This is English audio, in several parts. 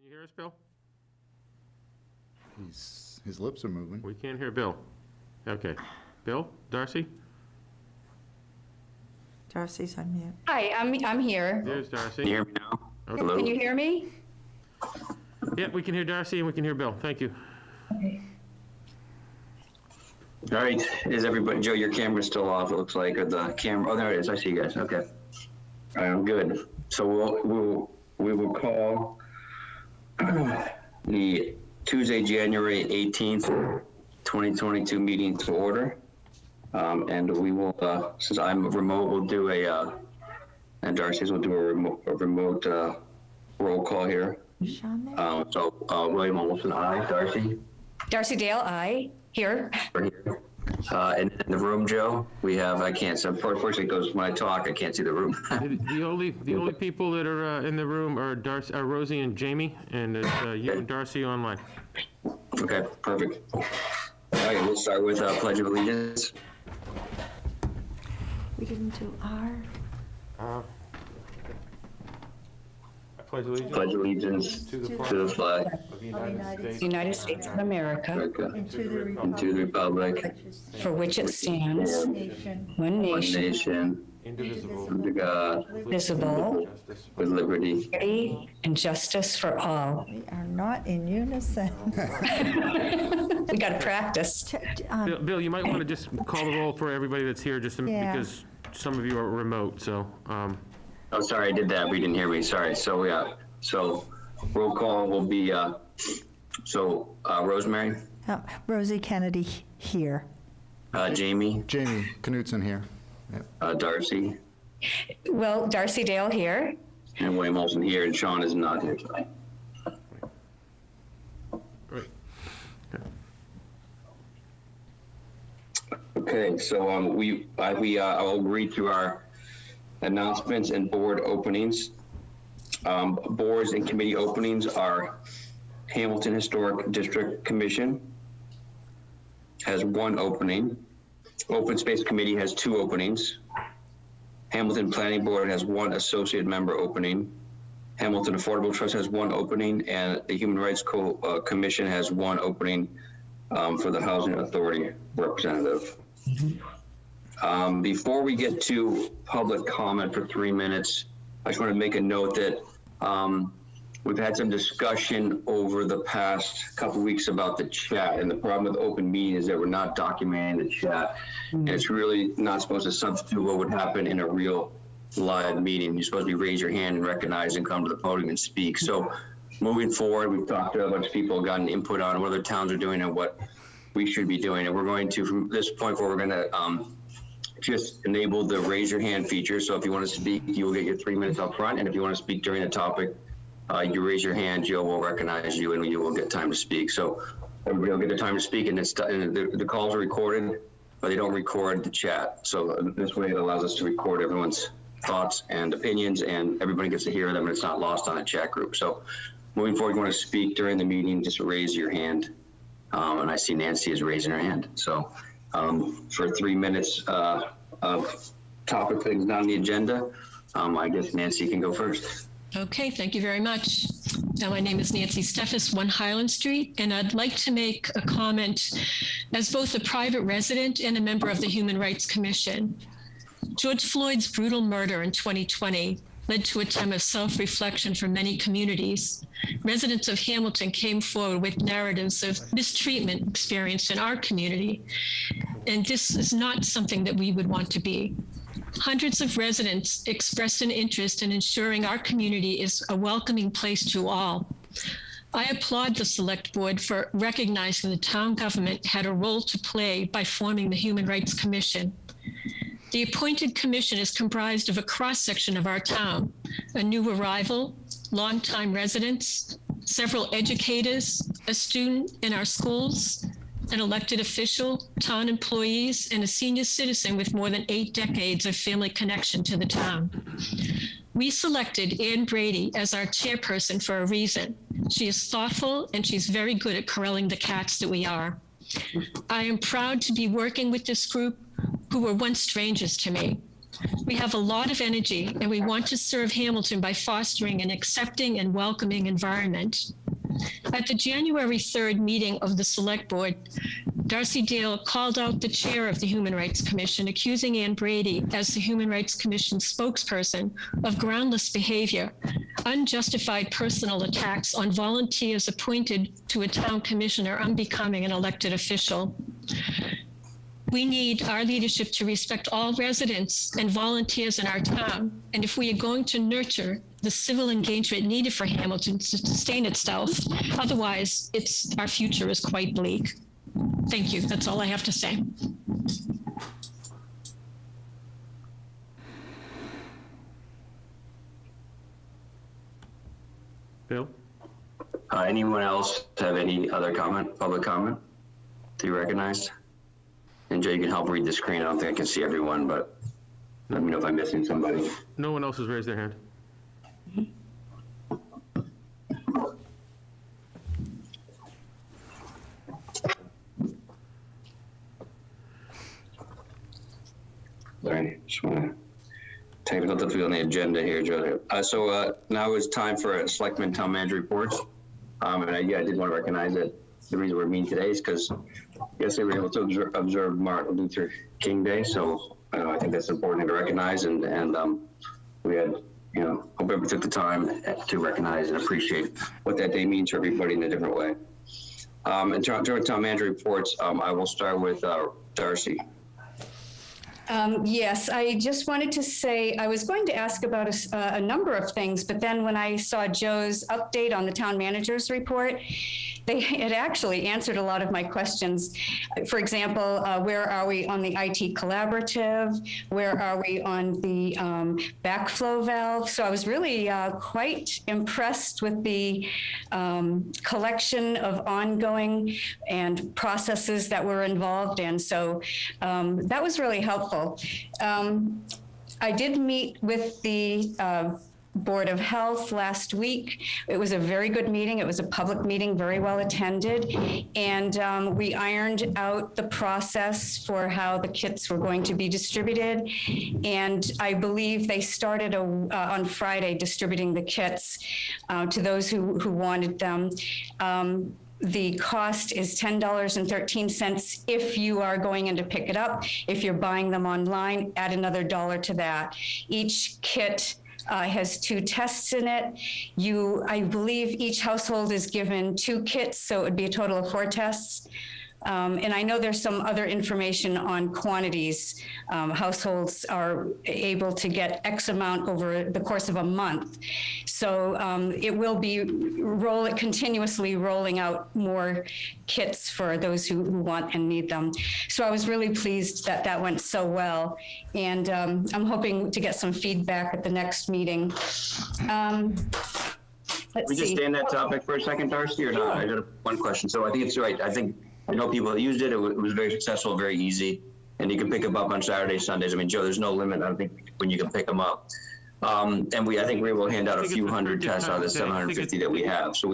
Can you hear us, Bill? His lips are moving. We can't hear Bill. Okay. Bill? Darcy? Darcy's on mute. Hi, I'm here. There's Darcy. Can you hear me now? Okay. Hello? Can you hear me? Yeah, we can hear Darcy and we can hear Bill. Thank you. All right, is everybody, Joe, your camera's still off, it looks like, or the camera, oh, there it is, I see you guys, okay. All right, I'm good. So we will call the Tuesday, January 18th, 2022 meeting to order. And we will, since I'm remote, we'll do and Darcy's will do a remote roll call here. Sean there? William Olson, aye. Darcy? Darcy Dale, aye. Here. We're here. And in the room, Joe, we have, I can't, so unfortunately, goes when I talk, I can't see the room. The only people that are in the room are Rosie and Jamie, and it's you and Darcy online. Okay, perfect. All right, we'll start with Pledge of Allegiance. We didn't do R. I pledge allegiance Pledge allegiance to the to flag the flag of the United States United States of America, and to the republic, for which it stands, one one nation, nation, indivisible, under God, visible, justice. with liberty. liberty, and justice for all. We are not in unison. We got to practice. Bill, you might want to just call the roll for everybody that's here, just Yeah. because some of you are remote, so. Oh, sorry, I did that, but you didn't hear me, sorry. So, yeah, so roll call will be, Rosemary, Rosie Kennedy here. Jamie, Jamie Knutson here. Yep. Darcy, Well, Darcy Dale here. and William Olson here, and Sean is not here tonight. Great. Okay, so I'll read through our announcements and board openings. Boards and committee openings are Hamilton Historic District Commission has one opening. Open Space Committee has two openings. Hamilton Planning Board has one associate member opening. Hamilton Affordable Trust has one opening, and the Human Rights Commission has one opening for the Housing Authority representative. Before we get to public comment for 3 minutes, I just want to make a note that we've had some discussion over the past couple of weeks about the chat, and the problem with open meeting is that we're not documenting the chat, and it's really not supposed to substitute what would happen in a real live meeting. You're supposed to raise your hand and recognize and come to the podium and speak. So moving forward, we've talked to a bunch of people, gotten input on what other towns are doing and what we should be doing, and we're going to, from this point forward, we're going to just enable the raise your hand feature. So if you want to speak, you will get your 3 minutes up front, and if you want to speak during the topic, you raise your hand, Joe will recognize you, and you will get time to speak. So everybody will get the time to speak, and the calls are recorded, but they don't record the chat. So this way it allows us to record everyone's thoughts and opinions, and everybody gets to hear them, and it's not lost on a chat group. So moving forward, you want to speak during the meeting, just raise your hand. And I see Nancy is raising her hand. So for 3 minutes of topic things on the agenda, I guess Nancy can go first. Okay, thank you very much. My name is Nancy Steffes, 1 Highland Street, and I'd like to make a comment as both a private resident and a member of the Human Rights Commission. George Floyd's brutal murder in 2020 led to a time of self-reflection for many communities. Residents of Hamilton came forward with narratives of mistreatment experienced in our community, and this is not something that we would want to be. Hundreds of residents expressed an interest in ensuring our community is a welcoming place to all. I applaud the Select Board for recognizing the town government had a role to play by forming the Human Rights Commission. The appointed commission is comprised of a cross-section of our town, a new arrival, longtime residents, several educators, a student in our schools, an elected official, town employees, and a senior citizen with more than 8 decades of family connection to the town. We selected Ann Brady as our chairperson for a reason. She is thoughtful and she's very good at corralling the cats that we are. I am proud to be working with this group who were once strangers to me. We have a lot of energy, and we want to serve Hamilton by fostering an accepting and welcoming environment. At the January 3rd meeting of the Select Board, Darcy Dale called out the chair of the Human Rights Commission, accusing Ann Brady, as the Human Rights Commission spokesperson, of groundless behavior, unjustified personal attacks on volunteers appointed to a town commissioner unbecoming an elected official. We need our leadership to respect all residents and volunteers in our town. And if we are going to nurture the civil engagement needed for Hamilton to sustain itself, otherwise our future is quite bleak. Thank you. That's all I have to say. Bill? Anyone else have any other comment, public comment that you recognized? And Jay, you can help read the screen. I don't think I can see everyone, but let me know if I'm missing somebody. No one else has raised their hand. Sorry, just want to take another view on the agenda here, Joe. So now is time for Selectman Town Manager reports. And I did want to recognize that the reason we're meeting today is because yesterday we were able to observe Martin Luther King Day. So I think that's important to recognize. And we had, hope everyone took the time to recognize and appreciate what that day means for everybody in a different way. In terms of Town Manager reports, I will start with Darcy. Yes, I just wanted to say, I was going to ask about a number of things, but then when I saw Joe's update on the town manager's report, it actually answered a lot of my questions. For example, where are we on the IT collaborative? Where are we on the backflow valve? So I was really quite impressed with the collection of ongoing and processes that were involved. And so that was really helpful. I did meet with the Board of Health last week. It was a very good meeting. It was a public meeting, very well attended. And we ironed out the process for how the kits were going to be distributed. And I believe they started on Friday distributing the kits to those who wanted them. The cost is $10.13 if you are going in to pick it up. If you're buying them online, add another $1 to that. Each kit has 2 tests in it. I believe each household is given 2 kits, so it would be a total of 4 tests. And I know there's some other information on quantities. Households are able to get X amount over the course of a month. So it will be continuously rolling out more kits for those who want and need them. So I was really pleased that that went so well. And I'm hoping to get some feedback at the next meeting. Let's We just see. stay on that topic for a second, Darcy, or not? I got one question. So I think it's right. I know people that used it. It was very successful, very easy, and you can pick them up on Saturdays, Sundays. I mean, Joe, there's no limit, I think, when you can pick them up. And I think we will hand out a few hundred tests out of the 750 that we have. So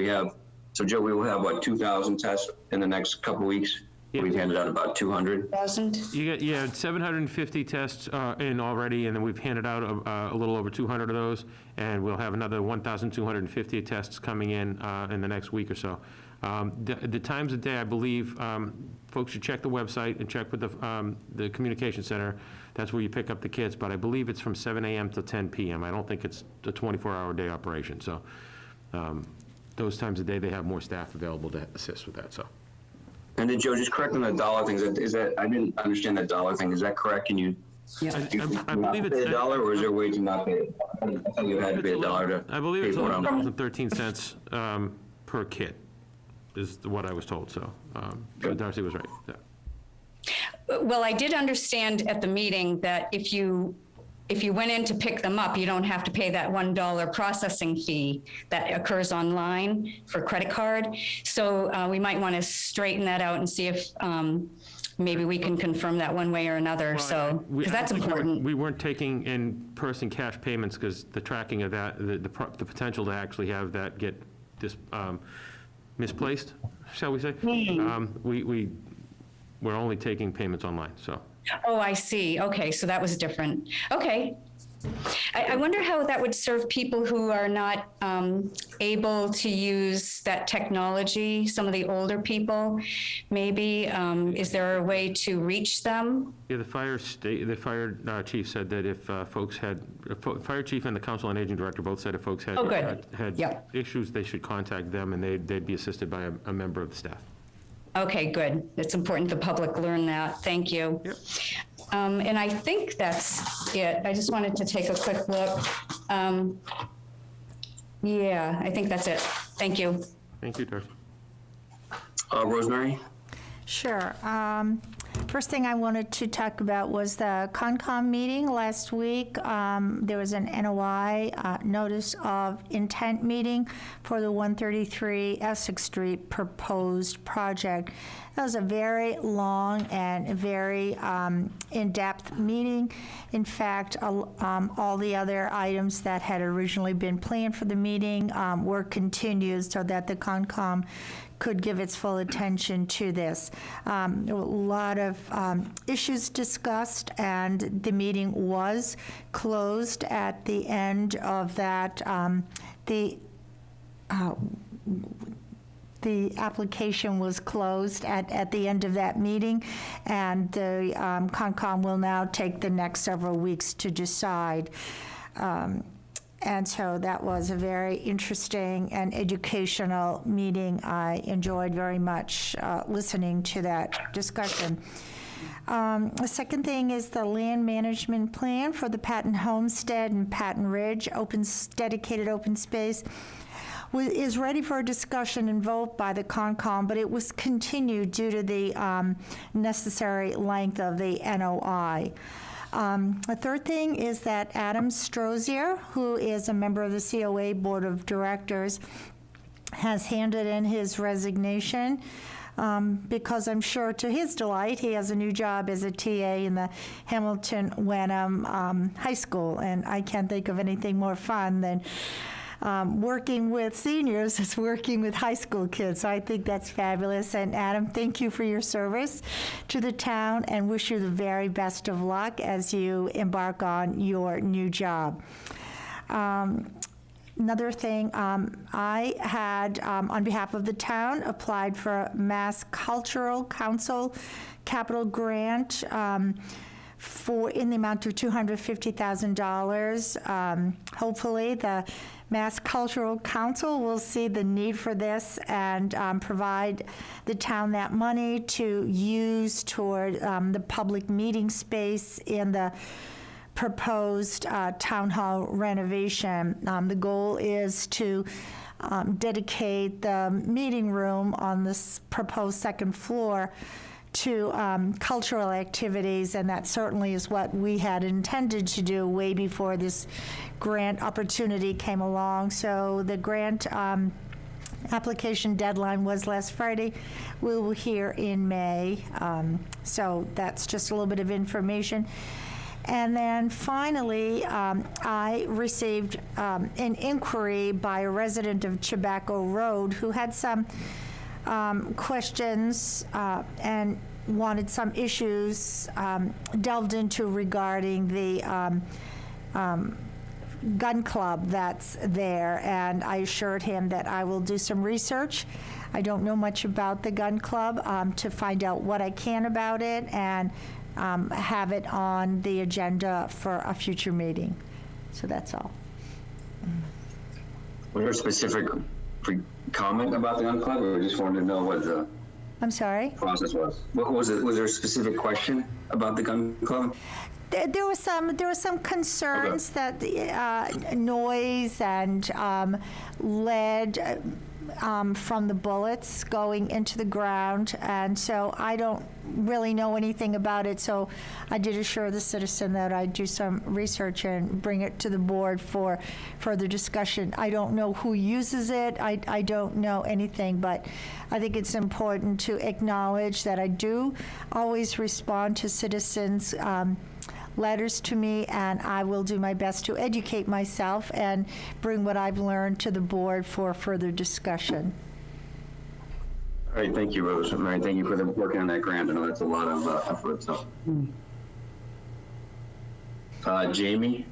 Joe, we will have, 2,000 tests in the next couple of weeks? Yeah. We've handed out about 200. 1,000? You got 750 tests in already, and then we've handed out a little over 200 of those, and we'll have another 1,250 tests coming in the next week or so. The times of day, I believe, folks should check the website and check with the communication center. That's where you pick up the kits, but I believe it's from 7 a.m. to 10 p.m. I don't think it's a 24-hour day operation. So those times of day, they have more staff available to assist with that. So. And then Joe, just correct on the dollar thing. Is that I didn't understand that dollar thing. Is that correct? Can you? I not believe pay it's a dollar, or is there a way to not pay it? I thought you had to pay a dollar to. I believe it's pay for them. $11.13 per kit, is what I was told. So Darcy was right. Yeah. Well, I did understand at the meeting that if you went in to pick them up, you don't have to pay that $1 processing fee that occurs online for credit card. So we might want to straighten that out and see if maybe we can confirm that one way or another. Well, Because that's important. We weren't taking in-person cash payments because the tracking of that, the potential to actually have that get misplaced, shall we say? We're only taking payments online, so. Oh, I see. Okay, so that was different. Okay. I wonder how that would serve people who are not able to use that technology, some of the older people, maybe. Is there a way to reach them? Yeah, the fire chief said that if folks had, fire chief and the council on aging director both said if folks had Oh, good. had Yep. issues, they should contact them, and they'd be assisted by a member of the staff. Okay, good. It's important the public learn that. Thank you. Yep. And I think that's it. I just wanted to take a quick look. Yeah, I think that's it. Thank you. Thank you, Darcy. Rosemary? Sure. First thing I wanted to talk about was the Concom meeting last week. There was an NOI, notice of intent meeting for the 133 Essex Street proposed project. That was a very long and very in-depth meeting. In fact, all the other items that had originally been planned for the meeting were continued so that the Concom could give its full attention to this. A lot of issues discussed, and the meeting was closed at the end of that. The application was closed at the end of that meeting, and the Concom will now take the next several weeks to decide. And so that was a very interesting and educational meeting. I enjoyed very much listening to that discussion. The second thing is the land management plan for the Patton Homestead and Patton Ridge dedicated open space is ready for a discussion and vote by the Concom, but it was continued due to the necessary length of the NOI. The third thing is that Adam Strozier, who is a member of the COA Board of Directors, has handed in his resignation because I'm sure to his delight, he has a new job as a TA in the Hamilton Wenham High School, and I can't think of anything more fun than working with seniors is working with high school kids. So I think that's fabulous. And Adam, thank you for your service to the town and wish you the very best of luck as you embark on your new job. Another thing, I had, on behalf of the town, applied for a Mass Cultural Council capital grant in the amount of $250,000. Hopefully, the Mass Cultural Council will see the need for this and provide the town that money to use toward the public meeting space in the proposed town hall renovation. The goal is to dedicate the meeting room on this proposed second floor to cultural activities, and that certainly is what we had intended to do way before this grant opportunity came along. So the grant application deadline was last Friday. We will hear in May. So that's just a little bit of information. And then finally, I received an inquiry by a resident of Tobacco Road who had some questions and wanted some issues delved into regarding the gun club that's there, and I assured him that I will do some research. I don't know much about the gun club to find out what I can about it and have it on the agenda for a future meeting. So that's all. Was there a specific comment about the gun club, or we just wanted to know what the I'm sorry? process was? What was it? Was there a specific question about the gun club? There was some concerns that the noise and lead from the bullets going into the ground, and so I don't really know anything about it, so I did assure the citizen that I'd do some research and bring it to the board for further discussion. I don't know who uses it. I don't know anything, but I think it's important to acknowledge that I do always respond to citizens' letters to me, and I will do my best to educate myself and bring what I've learned to the board for further discussion. All right, thank you, Rosemary. Thank you for working on that grant. I know that's a lot of effort, so. Jamie?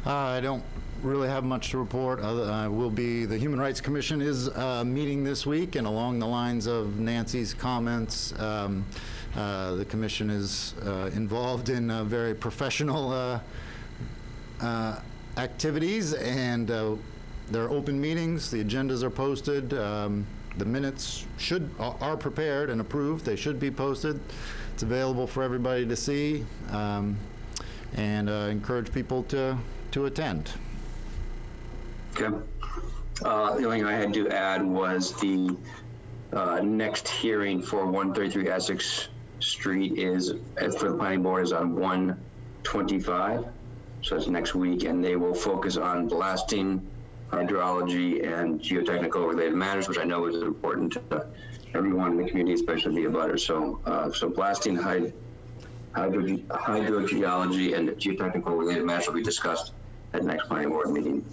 I don't really have much to report. The Human Rights Commission is meeting this week, and along the lines of Nancy's comments, the commission is involved in very professional activities, and there are open meetings. The agendas are posted. The minutes are prepared and approved. They should be posted. It's available for everybody to see, and encourage people to attend. Okay. The only thing I had to add was the next hearing for 133 Essex Street is, for the planning board, is on 1/25. So it's next week, and they will focus on blasting, hydrology, and geotechnical related matters, which I know is important to everyone in the community, especially the abutters. So blasting, hydrogeology, and geotechnical related matters will be discussed at next planning board meeting.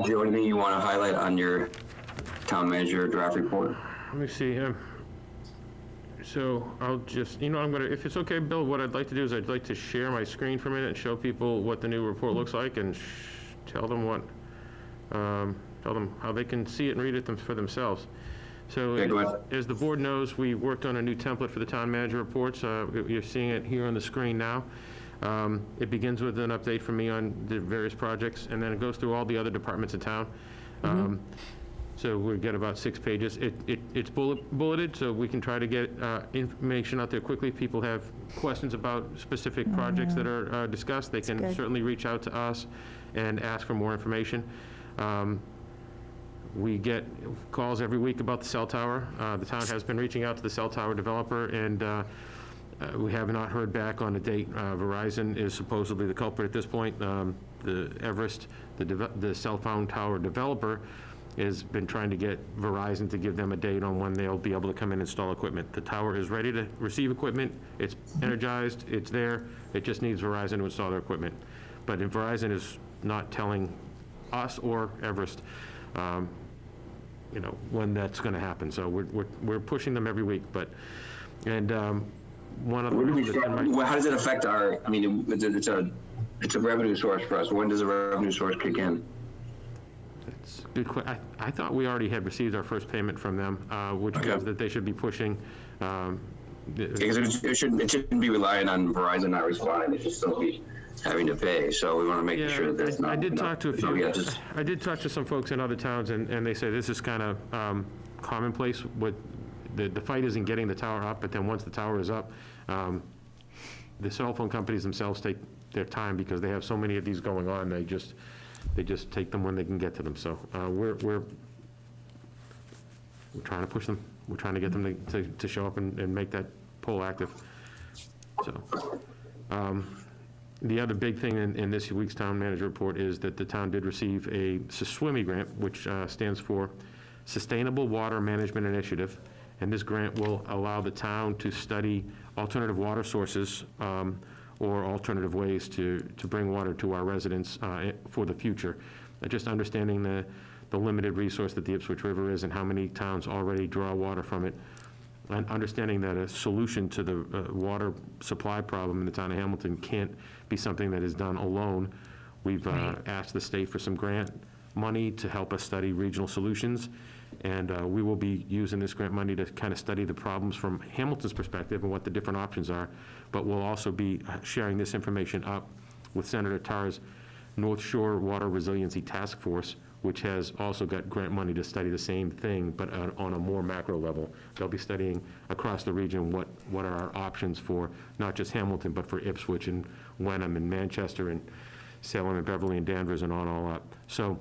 Joe, anything you want to highlight on your town manager draft report? Let me see. So I'll just, if it's okay, Bill, what I'd like to do is I'd like to share my screen for a minute and show people what the new report looks like, and tell them how they can see it and read it for themselves. So Okay, go ahead. as the board knows, we worked on a new template for the town manager reports. You're seeing it here on the screen now. It begins with an update from me on the various projects, and then it goes through all the other departments in town. So we get about 6 pages. It's bulleted, so we can try to get information out there quickly. If people have questions about specific projects that are discussed, they can good. certainly reach out to us and ask for more information. We get calls every week about the cell tower. The town has been reaching out to the cell tower developer, and we have not heard back on a date. Verizon is supposedly the culprit at this point. The Everest, the cell phone tower developer, has been trying to get Verizon to give them a date on when they'll be able to come and install equipment. The tower is ready to receive equipment. It's energized. It's there. It just needs Verizon to install their equipment. But if Verizon is not telling us or Everest, when that's going to happen. So we're pushing them every week. But one of Where do we the start? How does it affect our? I mean, it's a revenue source for us. When does the revenue source kick in? It's a good question. I thought we already had received our first payment from them, which was that they should be pushing. Because it shouldn't be relying on Verizon not responding. It should still be having to pay. So we want to make sure that there's not. I did talk to a few. Yeah, just, I did talk to some folks in other towns, and they say this is kind of commonplace. What the fight isn't getting the tower up, but then once the tower is up, the cell phone companies themselves take their time because they have so many of these going on. They just take them when they can get to them. So we're trying to push them. We're trying to get them to show up and make that pole active. So the other big thing in this week's town manager report is that the town did receive a SWIMI grant, which stands for Sustainable Water Management Initiative. And this grant will allow the town to study alternative water sources or alternative ways to bring water to our residents for the future. Just understanding the limited resource that the Ipswich River is and how many towns already draw water from it, and understanding that a solution to the water supply problem in the town of Hamilton can't be something that is done alone. We've asked the state for some grant money to help us study regional solutions, and we will be using this grant money to kind of study the problems from Hamilton's perspective and what the different options are, but we'll also be sharing this information up with Senator Tarr's North Shore Water Resiliency Task Force, which has also got grant money to study the same thing, but on a more macro level. They'll be studying across the region what are our options for not just Hamilton, but for Ipswich and Wenham and Manchester and Salem and Beverly and Danvers and on all up. So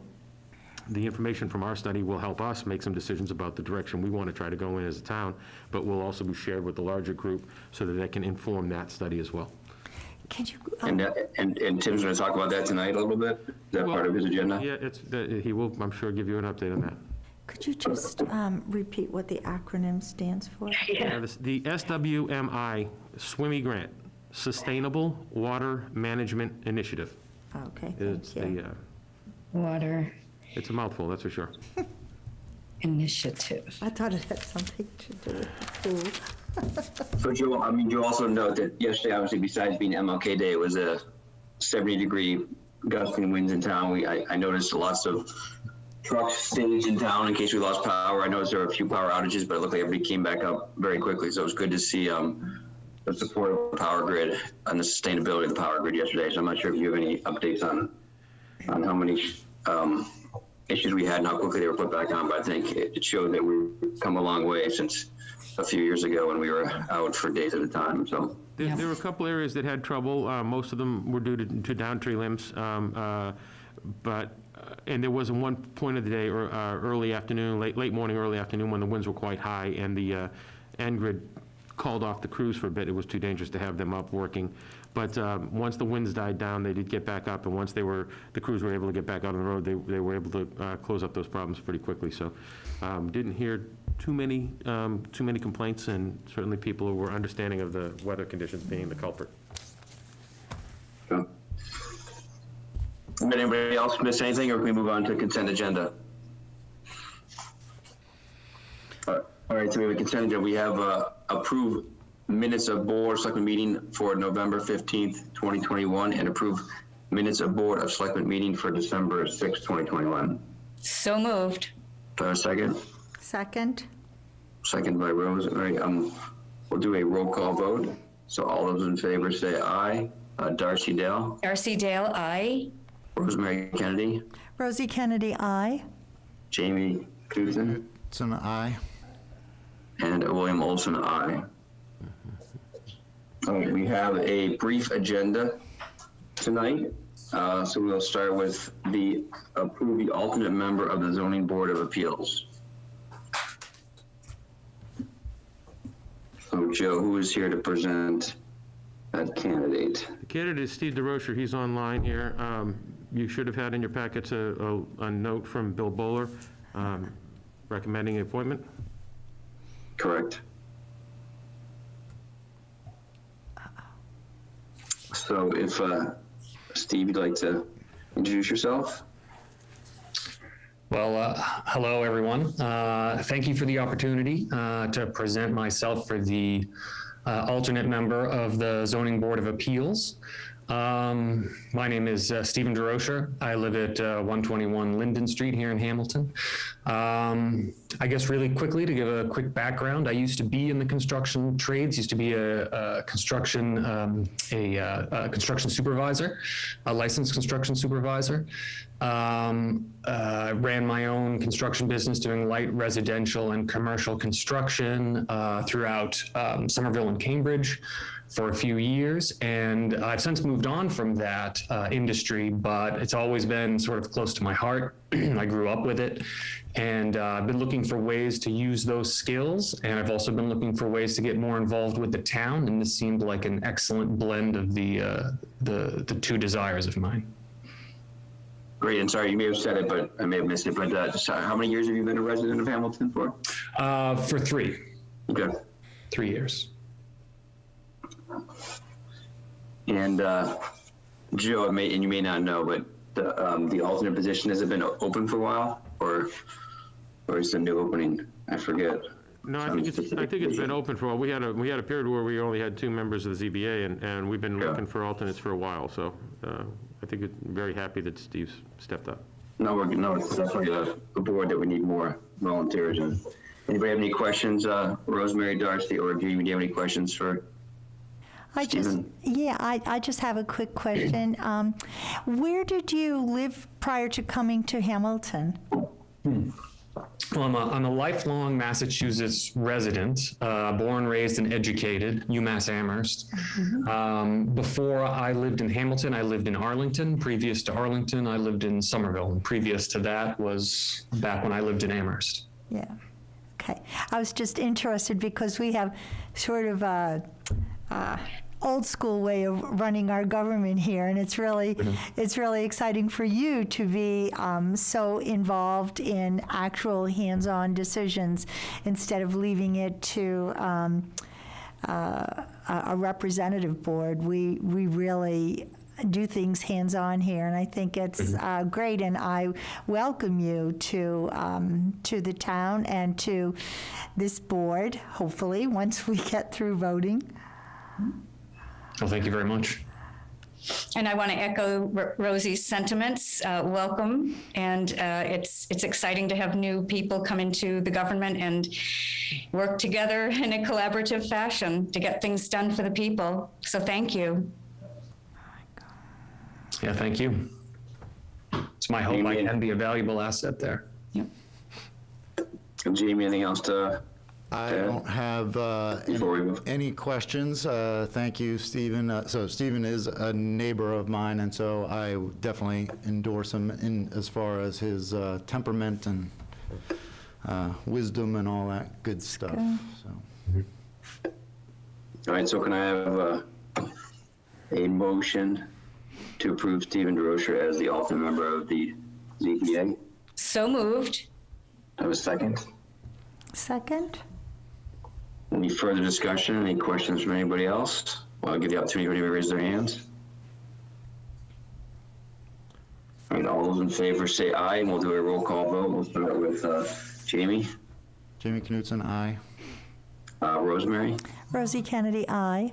the information from our study will help us make some decisions about the direction we want to try to go in as a town, but will also be shared with the larger group so that they can inform that study as well. Can you, and Tim's going to talk about that tonight a little bit. Is that part of his agenda? Yeah, he will, I'm sure, give you an update on that. could you just repeat what the acronym stands for? The SWMI, SWIMI grant, Sustainable Water Management Initiative. Okay, It's thank you. the, Water. it's a mouthful, that's for sure. initiative. I thought it had something to do with the food. So Joe, you also note that yesterday, obviously, besides being MLK Day, it was a 70-degree gusting winds in town. I noticed lots of trucks staged in town in case we lost power. I noticed there were a few power outages, but it looked like everybody came back up very quickly. So it was good to see the support of the power grid and the sustainability of the power grid yesterday. So I'm not sure if you have any updates on how many issues we had and how quickly they were put back on, but I think it showed that we've come a long way since a few years ago when we were out for days at a time. So There were a couple areas that had trouble. Most of them were due to down tree limbs. And there was one point of the day, or early afternoon, late morning, early afternoon, when the winds were quite high, and the N-Grid called off the crews for a bit. It was too dangerous to have them up working. But once the winds died down, they did get back up, and once the crews were able to get back out on the road, they were able to close up those problems pretty quickly. So didn't hear too many complaints, and certainly people were understanding of the weather conditions being the culprit. did anybody else miss anything, or can we move on to consent agenda? All right, so we have a consent agenda. We have approved minutes of Board of Selectmen meeting for November 15th, 2021, and approved minutes of Board of Selectmen meeting for December 6th, 2021. So moved. Do I have a second? Second? Second by Rose. All right, we'll do a roll call vote. So all those in favor say aye. Darcy Dale, Darcy Dale, aye. Rosemary Kennedy, Rosie Kennedy, aye. Jamie Kutzen, It's an aye. and William Olson, aye. All right, we have a brief agenda tonight. So we'll start with approve the alternate member of the Zoning Board of Appeals. So Joe, who is here to present that candidate? The candidate is Steve DeRocher. He's online here. You should have had in your packets a note from Bill Bowler recommending an appointment. Correct. So if, Steve, you'd like to introduce yourself? Well, hello, everyone. Thank you for the opportunity to present myself for the alternate member of the Zoning Board of Appeals. My name is Stephen DeRocher. I live at 121 Linden Street here in Hamilton. I guess really quickly to give a quick background, I used to be in the construction trades, used to be a construction supervisor, a licensed construction supervisor. Ran my own construction business doing light residential and commercial construction throughout Somerville and Cambridge for a few years. And I've since moved on from that industry, but it's always been sort of close to my heart. I grew up with it, and I've been looking for ways to use those skills. And I've also been looking for ways to get more involved with the town. And this seemed like an excellent blend of the two desires of mine. Great, and sorry, you may have said it, but I may have missed it, but how many years have you been a resident of Hamilton for? For 3 years. And Joe, and you may not know, but the alternate position, has it been open for a while, or is it a new opening? I forget. No, I think it's been open for a while. We had a period where we only had 2 members of the ZBA, and we've been looking for alternates for a while. So I think I'm very happy that Steve's stepped up. No, it's definitely a board that we need more volunteers in. Anybody have any questions, Rosemary, Darcy, or do you have any questions for Stephen? I just have a quick question. Where did you live prior to coming to Hamilton? Well, I'm a lifelong Massachusetts resident, born, raised, and educated, UMass Amherst. Before I lived in Hamilton, I lived in Arlington. Previous to Arlington, I lived in Somerville. And previous to that was back when I lived in Amherst. Yeah. Okay. I was just interested because we have sort of a old school way of running our government here, and it's really exciting for you to be so involved in actual hands-on decisions instead of leaving it to a representative board. We really do things hands-on here, and I think it's great, and I welcome you to the town and to this board, hopefully, once we get through voting. Well, thank you very much. And I want to echo Rosie's sentiments. Welcome, and it's exciting to have new people come into the government and work together in a collaborative fashion to get things done for the people. So thank you. Yeah, thank you. It's my hope I can be a valuable asset there. Jamie, anything else to? I don't have Before we move. any questions. Thank you, Stephen. So Stephen is a neighbor of mine, and so I definitely endorse him in as far as his temperament and wisdom and all that good stuff. So. All right, so can I have a motion to approve Stephen DeRocher as the alternate member of the ZBA? So moved. I have a second. Second? Any further discussion? Any questions from anybody else? Well, I'll give the opportunity to raise their hands. All right, all those in favor say aye, and we'll do a roll call vote. We'll start with Jamie, Jamie Knutson, aye. Rosemary, Rosie Kennedy, aye.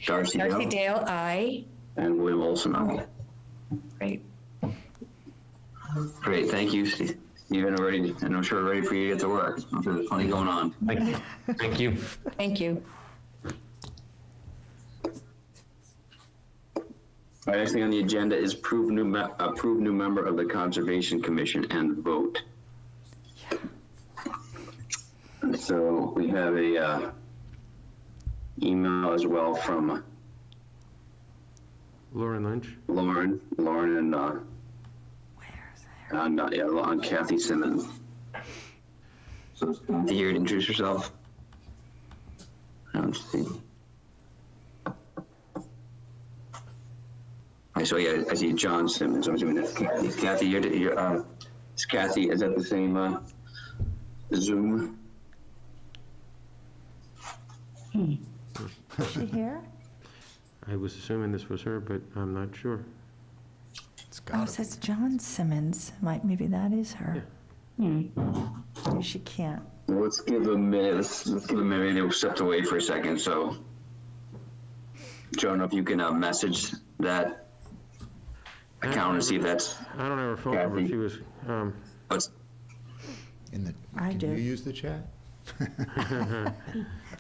Darcy Darcy Dale, Dale, aye. and William Olson, aye. Great. Great, thank you, Stephen. Already, and I'm sure we're ready for you to get to work. I'm sure there's plenty going on. Thank you. Thank you. Thank you. All right, next thing on the agenda is approve new member of the Conservation Commission and vote. So we have a email as well from Lauren Lynch. Lauren and on Kathy Simmons. So Kathy, here to introduce yourself. Let's see. So yeah, I see John Simmons. I'm assuming that's Kathy. Kathy, is Kathy, is that the same Zoom? Is she here? I was assuming this was her, but I'm not sure. It's Oh, got it says John Simmons. Maybe that is her. Maybe she can't. Let's give a minute. Let's give a minute. They stepped away for a second. So, Joan, if you can message that account and see if that's. I don't have her phone number. Kathy. She was, What's, in the. I Can do. you use the chat?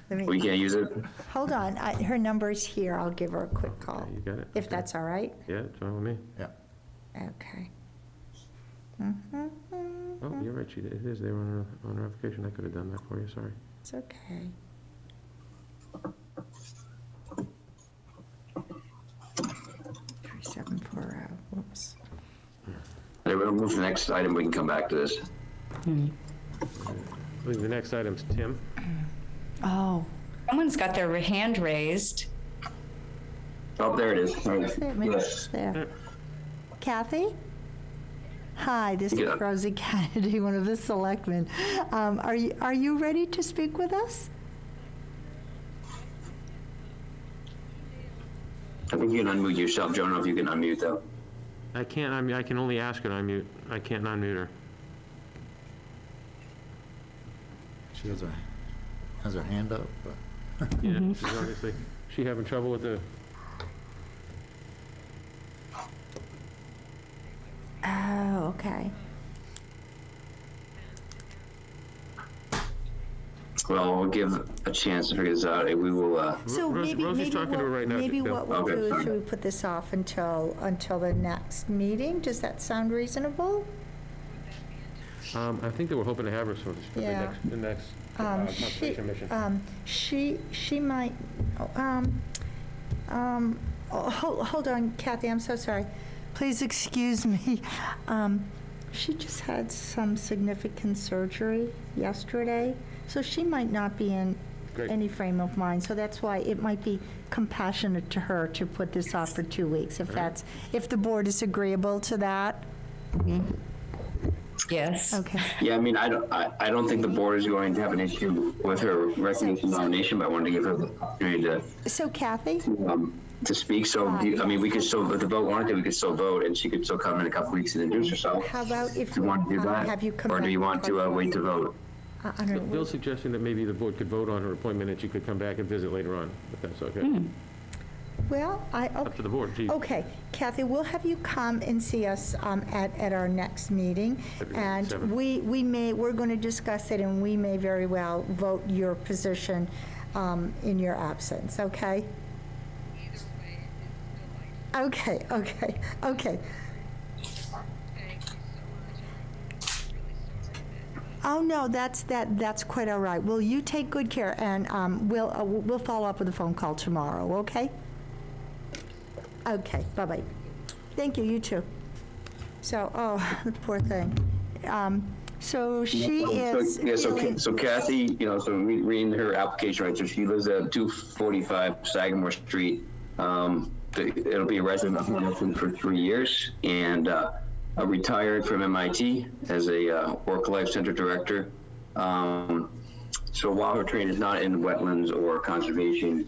Let me, we can't use it. hold on. Her number's here. I'll give her a quick call, you got it? if that's all right. Yeah, it's fine with me. Yeah. Okay. Oh, you're right, it is. They were on her application. I could have done that for you, sorry. It's okay. Three 740. Whoops. Anyway, we'll move to the next item. We can come back to this. I think the next item's Tim. Oh, Someone's got their hand raised. Oh, there it is. is there? Maybe Yes. she's there. Kathy? Hi, this is Yeah. Rosie Kennedy, one of the selectmen. Are you ready to speak with us? I think you can unmute yourself, Joan. I don't know if you can unmute though. I can't, I can only ask her to unmute. I can't unmute her. She has her hand up, but. Yeah, she's obviously, she having trouble with the, Oh, okay. Well, we'll give a chance to figure this out. We will. So Rosie's talking to her right now, maybe Bill. what we'll Okay, do is, sorry. should we put this off until the next meeting? Does that sound reasonable? I think they were hoping to have her for Yeah. the next conservation mission. She might, hold on, Kathy, I'm so sorry. Please excuse me. She just had some significant surgery yesterday, so she might not be in Great. any frame of mind. So that's why it might be compassionate to her to put this off for 2 weeks, if the board is agreeable to that. Yes. Okay. Yeah, I mean, I don't think the board is going to have an issue with her recognition nomination, but I wanted to give her the opportunity So Kathy? to speak. So, I mean, we could still, if the vote wanted, we could still vote, and she could still come in a couple weeks and introduce herself. How about if you want to do that? have you come Or do back you want to wait to vote? I don't know. Bill's suggesting that maybe the board could vote on her appointment and she could come back and visit later on, if that's okay. Well, Up to the board. Gee. okay, Kathy, we'll have you come and see us at our next meeting, and 7th. we're going to discuss it, and we may very well vote your position in your absence, okay? Okay. Oh, no, that's quite all right. Well, you take good care, and we'll follow up with a phone call tomorrow, okay? Okay, bye-bye. Thank you, you too. So, oh, the poor thing. So she is feeling- So Kathy, so reading her application, right, so she lives at 245 Sagamore Street. It'll be a resident of Hamilton for 3 years, and retired from MIT as a work-life center director. So while her training is not in wetlands or conservation,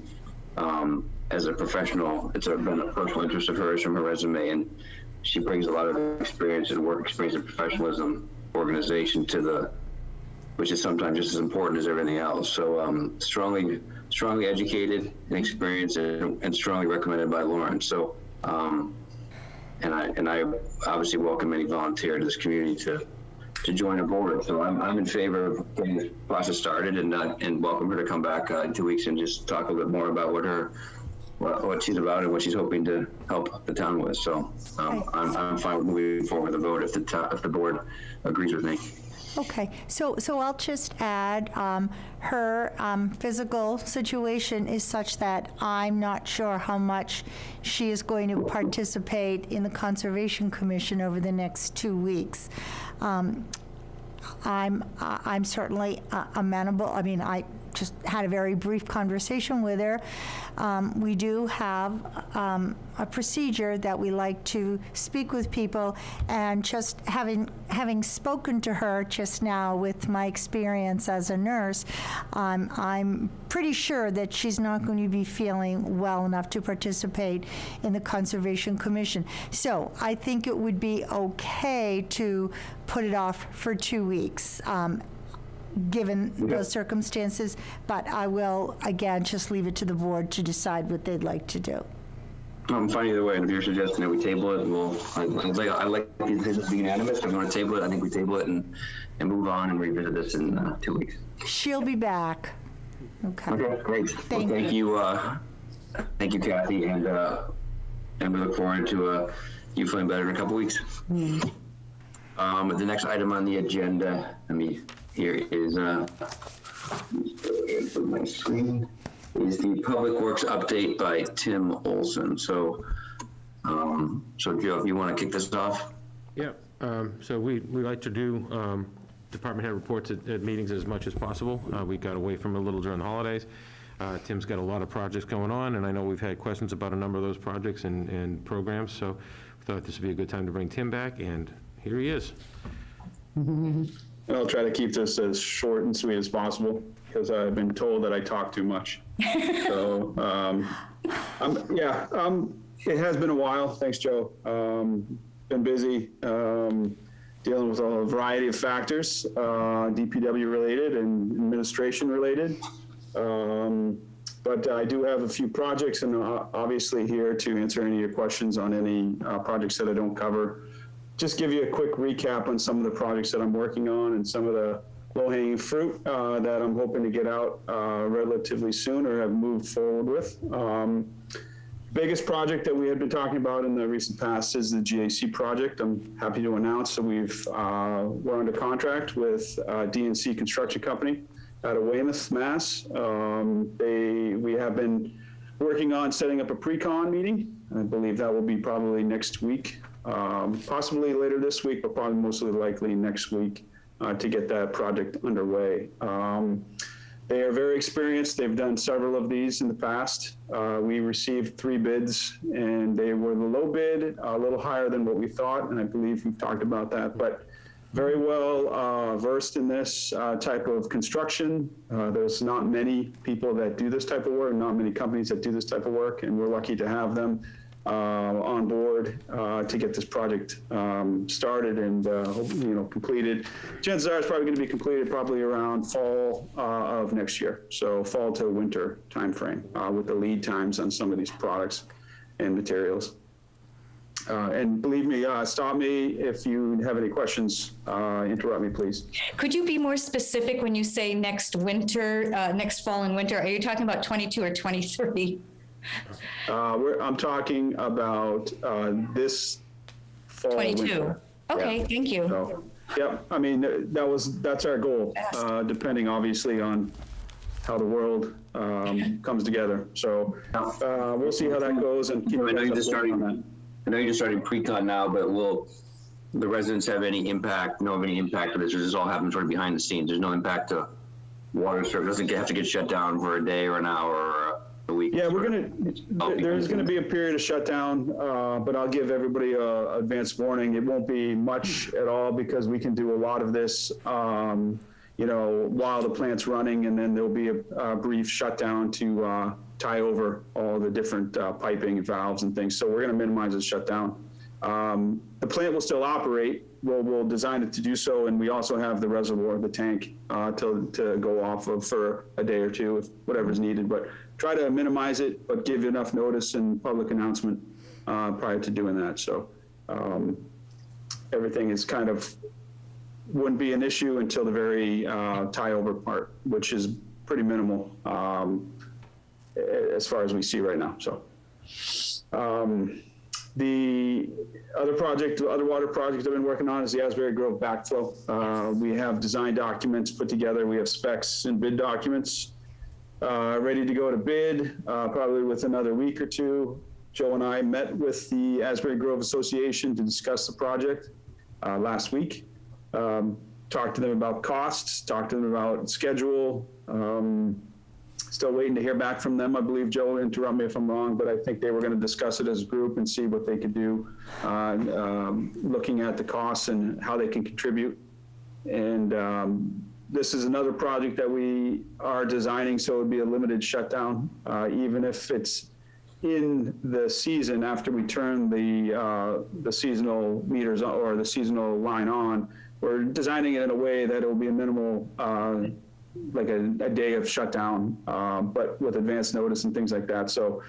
as a professional, it's been a personal interest of hers from her resume, and she brings a lot of experience and work experience and professionalism, organization which is sometimes just as important as everything else. So strongly educated and experienced, and strongly recommended by Lauren. So, and I obviously welcome any volunteer to this community to join a board. So I'm in favor of getting this process started, and welcome her to come back in 2 weeks and just talk a little bit more about what she's about and what she's hoping to help the town with. So I'm fine with moving forward with the vote if the board agrees with me. Okay, so I'll just add, her physical situation is such that I'm not sure how much she is going to participate in the Conservation Commission over the next 2 weeks. I'm certainly amenable. I mean, I just had a very brief conversation with her. We do have a procedure that we like to speak with people, and just having spoken to her just now with my experience as a nurse, I'm pretty sure that she's not going to be feeling well enough to participate in the Conservation Commission. So I think it would be okay to put it off for 2 weeks. Given those circumstances, but I will, again, just leave it to the board to decide what they'd like to do. I'm fine either way, and if you're suggesting that we table it, I like these decisions being unanimous. If you want to table it, I think we table it and move on and revisit this in 2 weeks. She'll be back. Okay. Okay, great. Thank Thank you, Kathy, and we look forward to you feeling better in a couple weeks. The next item on the agenda, here is my screen, is the Public Works update by Tim Olson. So Joe, if you want to kick this off. Yeah, so we like to do department head reports at meetings as much as possible. We got away from a little during the holidays. Tim's got a lot of projects going on, and I know we've had questions about a number of those projects and programs, so we thought this would be a good time to bring Tim back, and here he is. I'll try to keep this as short and sweet as possible, because I've been told that I talk too much. So, it has been a while. Thanks, Joe. Been busy dealing with a variety of factors, DPW related and administration related. But I do have a few projects, and obviously here to answer any of your questions on any projects that I don't cover. Just give you a quick recap on some of the projects that I'm working on and some of the low-hanging fruit that I'm hoping to get out relatively soon or have moved forward with. Biggest project that we had been talking about in the recent past is the GAC project. I'm happy to announce that we're under contract with DNC Construction Company out of Weymouth, Mass. We have been working on setting up a pre-con meeting. I believe that will be probably next week. Possibly later this week, but probably mostly likely next week to get that project underway. They are very experienced. They've done several of these in the past. We received 3 bids, and they were the low bid, a little higher than what we thought, and I believe we've talked about that. But very well versed in this type of construction. There's not many people that do this type of work, not many companies that do this type of work, and we're lucky to have them on board to get this project started and completed. Chances are it's probably going to be completed probably around fall of next year, so fall to winter timeframe with the lead times on some of these products and materials. And believe me, stop me if you have any questions. Interrupt me, please. Could you be more specific when you say next winter, next fall and winter? Are you talking about 22 or 23? I'm talking about this fall. 22. Winter. Okay, Yeah. Thank you. So, yep. I mean, that's our goal, depending obviously on how the world comes together. So we'll see how that goes and keep I know you you're guys just updated on that. starting. I know you're just starting pre-con now, but will the residents have any impact? Know of any impact of this? Or does this all happen sort of behind the scenes? There's no impact to water service. Doesn't have to get shut down for a day or an hour or a week. Yeah, there's gonna be a period of shutdown, but I'll give everybody a advance warning. It won't be much at all because we can do a lot of this, while the plant's running, and then there'll be a brief shutdown to tie over all the different piping, valves and things. So we're gonna minimize the shutdown. The plant will still operate. We'll design it to do so, and we also have the reservoir, the tank, to go off of for a day or two, if whatever's needed. But try to minimize it, but give enough notice and public announcement prior to doing that. So everything is kind of wouldn't be an issue until the very tie over part, which is pretty minimal as far as we see right now. So the other water project I've been working on is the Asbury Grove backflow. We have design documents put together. We have specs and bid documents ready to go to bid, probably with another week or two. Joe and I met with the Asbury Grove Association to discuss the project last week. Talked to them about costs, talked to them about schedule. Still waiting to hear back from them. I believe, Joe, interrupt me if I'm wrong, but I think they were going to discuss it as a group and see what they could do, looking at the costs and how they can contribute. And this is another project that we are designing, so it would be a limited shutdown, even if it's in the season after we turn the seasonal meters or the seasonal line on. We're designing it in a way that it will be a minimal, like a day of shutdown, but with advance notice and things like that. So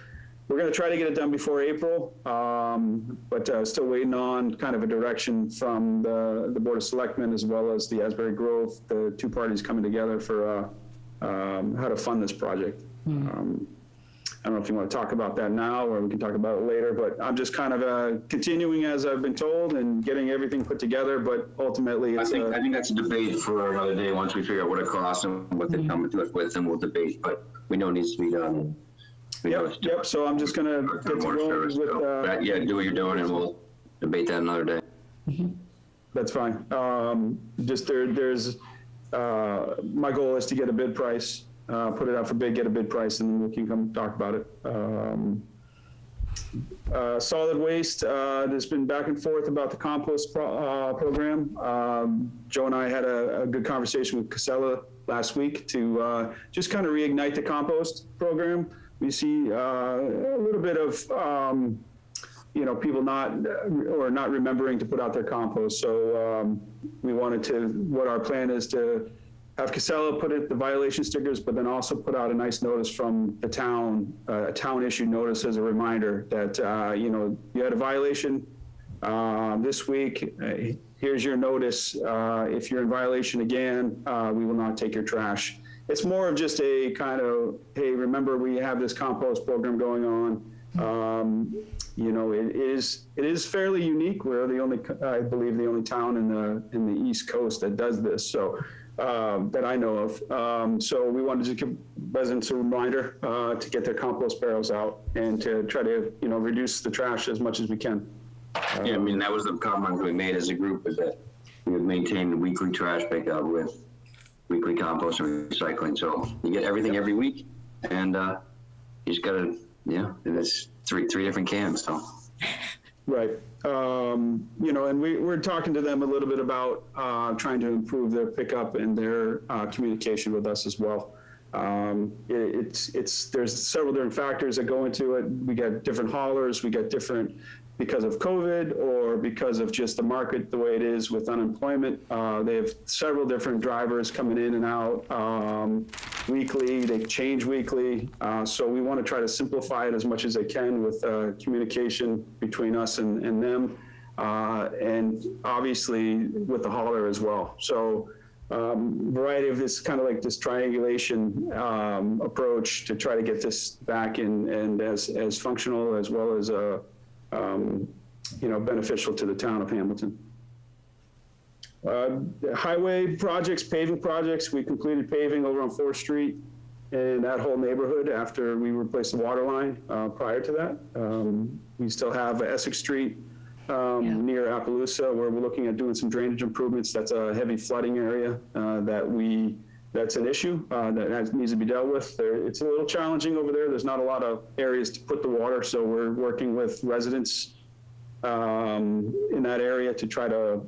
we're going to try to get it done before April, but still waiting on kind of a direction from the Board of Selectmen as well as the Asbury Grove, the two parties coming together for how to fund this project. I don't know if you want to talk about that now or we can talk about it later, but I'm just kind of continuing as I've been told and getting everything put together, but ultimately it's I think that's a debate for another day once we figure out what it costs and what they're coming to us with, and we'll debate, but we know it needs to be done. Yep, so I'm just going to get to going with... Yeah, do what you're doing and we'll debate that another day. That's fine. Just there's my goal is to get a bid price, put it out for bid, get a bid price, and then we can come talk about it. Solid waste, there's been back and forth about the compost program. Joe and I had a good conversation with Casella last week to just kind of reignite the compost program. We see a little bit of people not remembering to put out their compost. So we wanted to, what our plan is to have Casella put the violation stickers, but then also put out a nice notice from the town, a town issued notice as a reminder that, you had a violation this week. Here's your notice. If you're in violation again, we will not take your trash. It's more of just a kind of, hey, remember we have this compost program going on. It is fairly unique. We're I believe the only town in the East Coast that does this. So that I know of. So we wanted to give residents a reminder to get their compost barrels out and to try to reduce the trash as much as we can. Yeah, I mean that was the comment we made as a group, is that we would maintain the weekly trash pickup with weekly compost and recycling. So you get everything every week, and you just gotta, and it's three different cans. So Right. You know, and we're talking to them a little bit about trying to improve their pickup and their communication with us as well. There's several different factors that go into it. We got different haulers, we got different, because of COVID or because of just the market the way it is with unemployment. They have several different drivers coming in and out weekly. They change weekly. So we want to try to simplify it as much as they can with communication between us and them. And obviously with the hauler as well. So variety of this kind of like this triangulation approach to try to get this back in and as functional as well as you know, beneficial to the town of Hamilton. Highway projects, paving projects, we completed paving over on 4th Street in that whole neighborhood after we replaced the water line prior to that. We still have Essex Street near Appaloosa where we're looking at doing some drainage improvements. That's a heavy flooding area that's an issue that needs to be dealt with. It's a little challenging over there. There's not a lot of areas to put the water, so we're working with residents in that area to try to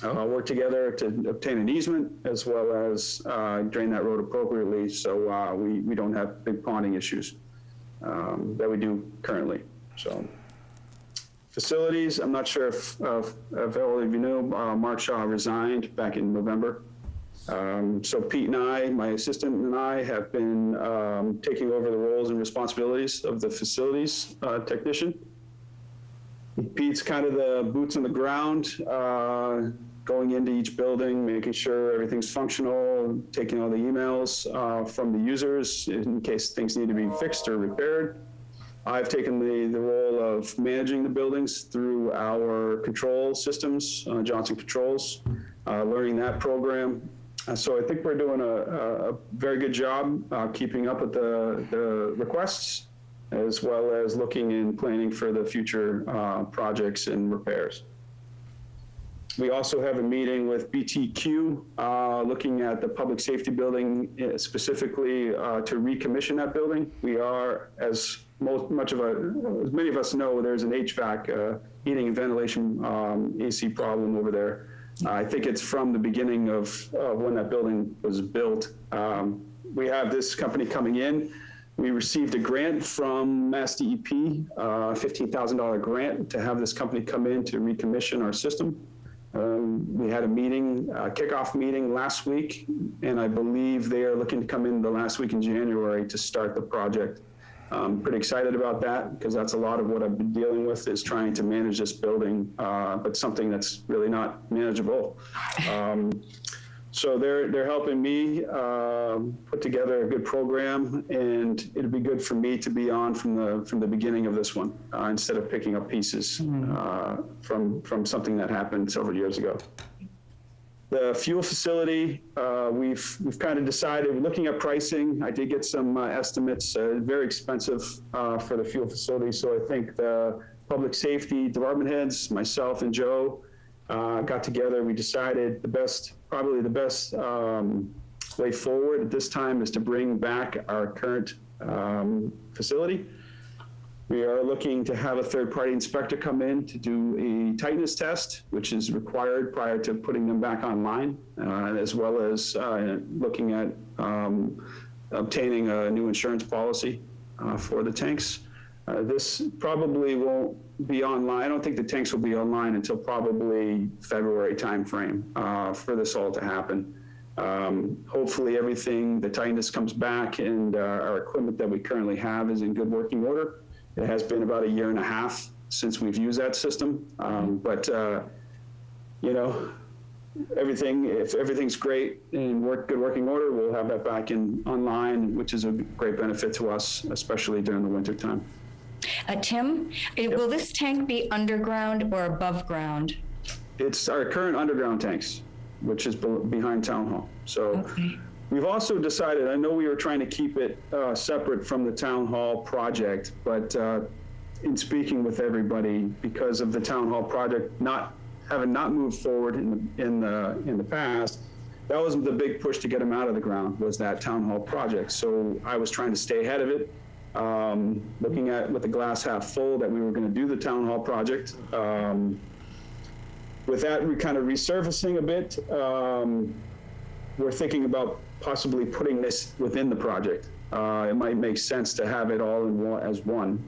work together to obtain an easement as well as drain that road appropriately so we don't have big ponding issues that we do currently. So facilities, I'm not sure if all of you know, Mark Shaw resigned back in November. So Pete and I, my assistant and I have been taking over the roles and responsibilities of the facilities technician. Pete's kind of the boots on the ground, going into each building, making sure everything's functional, taking all the emails from the users in case things need to be fixed or repaired. I've taken the role of managing the buildings through our control systems, Johnson Controls, learning that program. So I think we're doing a very good job keeping up with the requests, as well as looking and planning for the future projects and repairs. We also have a meeting with BTQ looking at the public safety building specifically to recommission that building. We are, as many of us know, there's an HVAC, heating and ventilation AC problem over there. I think it's from the beginning of when that building was built. We have this company coming in. We received a grant from Mass DEP, $15,000 grant to have this company come in to recommission our system. We had a meeting, a kickoff meeting last week, and I believe they are looking to come in the last week in January to start the project. I'm pretty excited about that because that's a lot of what I've been dealing with is trying to manage this building, but something that's really not manageable. So they're helping me put together a good program, and it'll be good for me to be on from the beginning of this one instead of picking up pieces from something that happened several years ago. The fuel facility, we've kind of decided, we're looking at pricing. I did get some estimates, very expensive for the fuel facility. So I think the public safety department heads, myself and Joe, got together. We decided probably the best way forward at this time is to bring back our current facility. We are looking to have a third-party inspector come in to do a tightness test, which is required prior to putting them back online, as well as looking at obtaining a new insurance policy for the tanks. This probably won't be online. I don't think the tanks will be online until probably February timeframe for this all to happen. Hopefully the tightness comes back and our equipment that we currently have is in good working order. It has been about 1.5 years since we've used that system. But you know, if everything's great and good working order, we'll have that back online, which is a great benefit to us, especially during the winter time. Tim, will this tank be underground or above ground? It's our current underground tanks, which is behind Town Hall. So we've also decided, I know we were trying to keep it separate from the Town Hall project, but in speaking with everybody, because of the Town Hall project having not moved forward in the past, that was the big push to get them out of the ground, was that Town Hall project. So I was trying to stay ahead of it looking at with the glass half full that we were going to do the town hall project. With that, we're kind of resurfacing a bit. We're thinking about possibly putting this within the project. It might make sense to have it all in one, as one.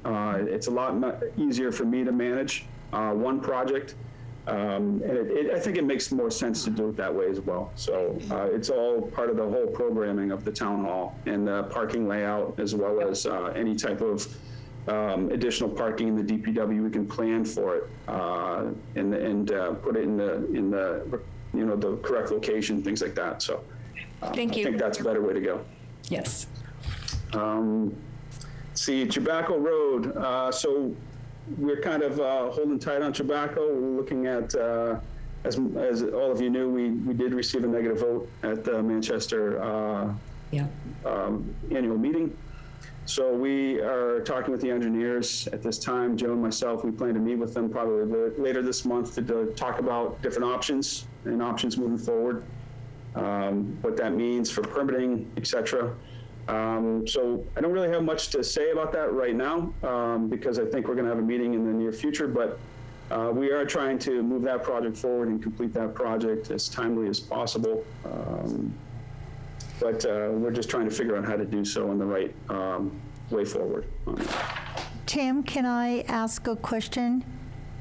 It's a lot easier for me to manage one project. And I think it makes more sense to do it that way as well. So it's all part of the whole programming of the town hall and the parking layout, as well as any type of additional parking in the DPW. We can plan for it and put it in the the correct location, things like that. So Thank you. I think that's a better way to go. Yes. See, Tobacco Road. So we're kind of holding tight on tobacco. We're looking at, as all of you knew, we did receive a negative vote at the Manchester annual meeting. So we are talking with the engineers at this time. Joe and myself, we plan to meet with them probably later this month to talk about different options and options moving forward, what that means for permitting, et cetera. So I don't really have much to say about that right now because I think we're going to have a meeting in the near future, but we are trying to move that project forward and complete that project as timely as possible. But we're just trying to figure out how to do so in the right way forward. Tim, can I ask a question?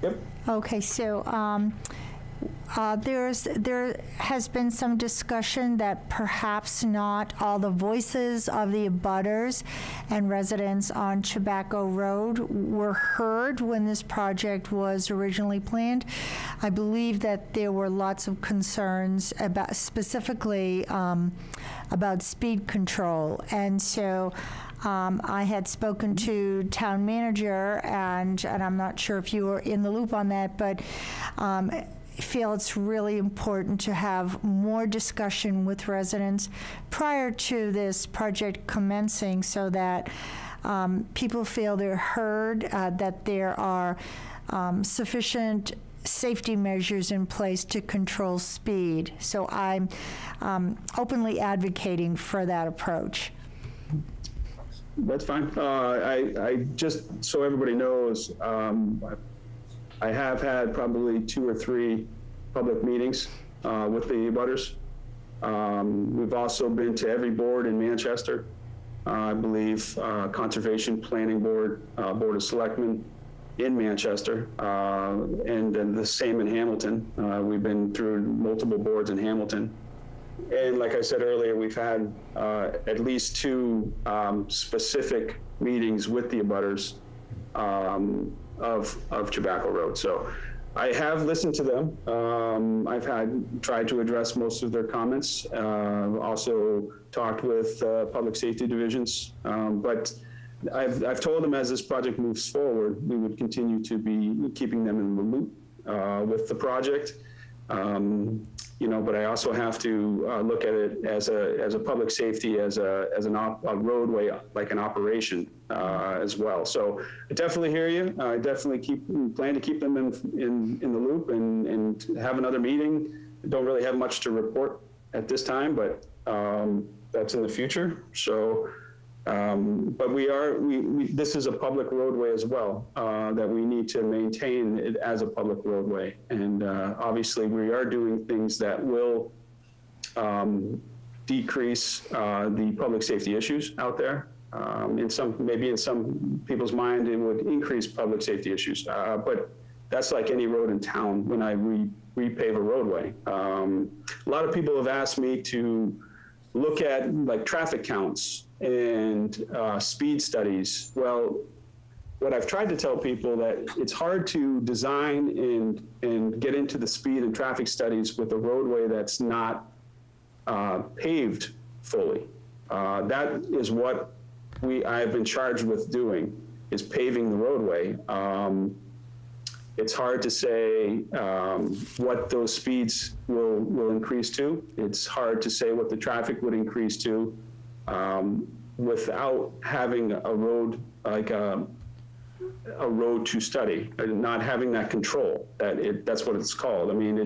Yep. Okay, so there has been some discussion that perhaps not all the voices of the abutters and residents on Tobacco Road were heard when this project was originally planned. I believe that there were lots of concerns about specifically about speed control, and so I had spoken to town manager, and I'm not sure if you were in the loop on that, but feel it's really important to have more discussion with residents prior to this project commencing so that people feel they're heard, that there are sufficient safety measures in place to control speed. So I'm openly advocating for that approach. That's fine. I just, so everybody knows, I have had probably 2 or 3 public meetings with the abutters. We've also been to every board in Manchester. I believe Conservation Planning Board, Board of Selectmen in Manchester, and then the same in Hamilton. We've been through multiple boards in Hamilton. And like I said earlier, we've had at least 2 specific meetings with the abutters of Tobacco Road. So I have listened to them. I've tried to address most of their comments. Also talked with public safety divisions, but I've told them as this project moves forward, we would continue to be keeping them in the loop with the project. But I also have to look at it as a public safety, as a roadway, like an operation as well. So I definitely hear you. I definitely plan to keep them in the loop and have another meeting. I don't really have much to report at this time, but that's in the future. So, but this is a public roadway as well, that we need to maintain it as a public roadway. And obviously we are doing things that will decrease the public safety issues out there. Maybe in some people's mind, it would increase public safety issues. But that's like any road in town when I repave a roadway. A lot of people have asked me to look at like traffic counts and speed studies. Well, what I've tried to tell people that it's hard to design and get into the speed and traffic studies with a roadway that's not paved fully. That is what I've been charged with doing, is paving the roadway. It's hard to say what those speeds will increase to. It's hard to say what the traffic would increase to without having a road, like a road to study, not having that control. That's what it's called. I mean,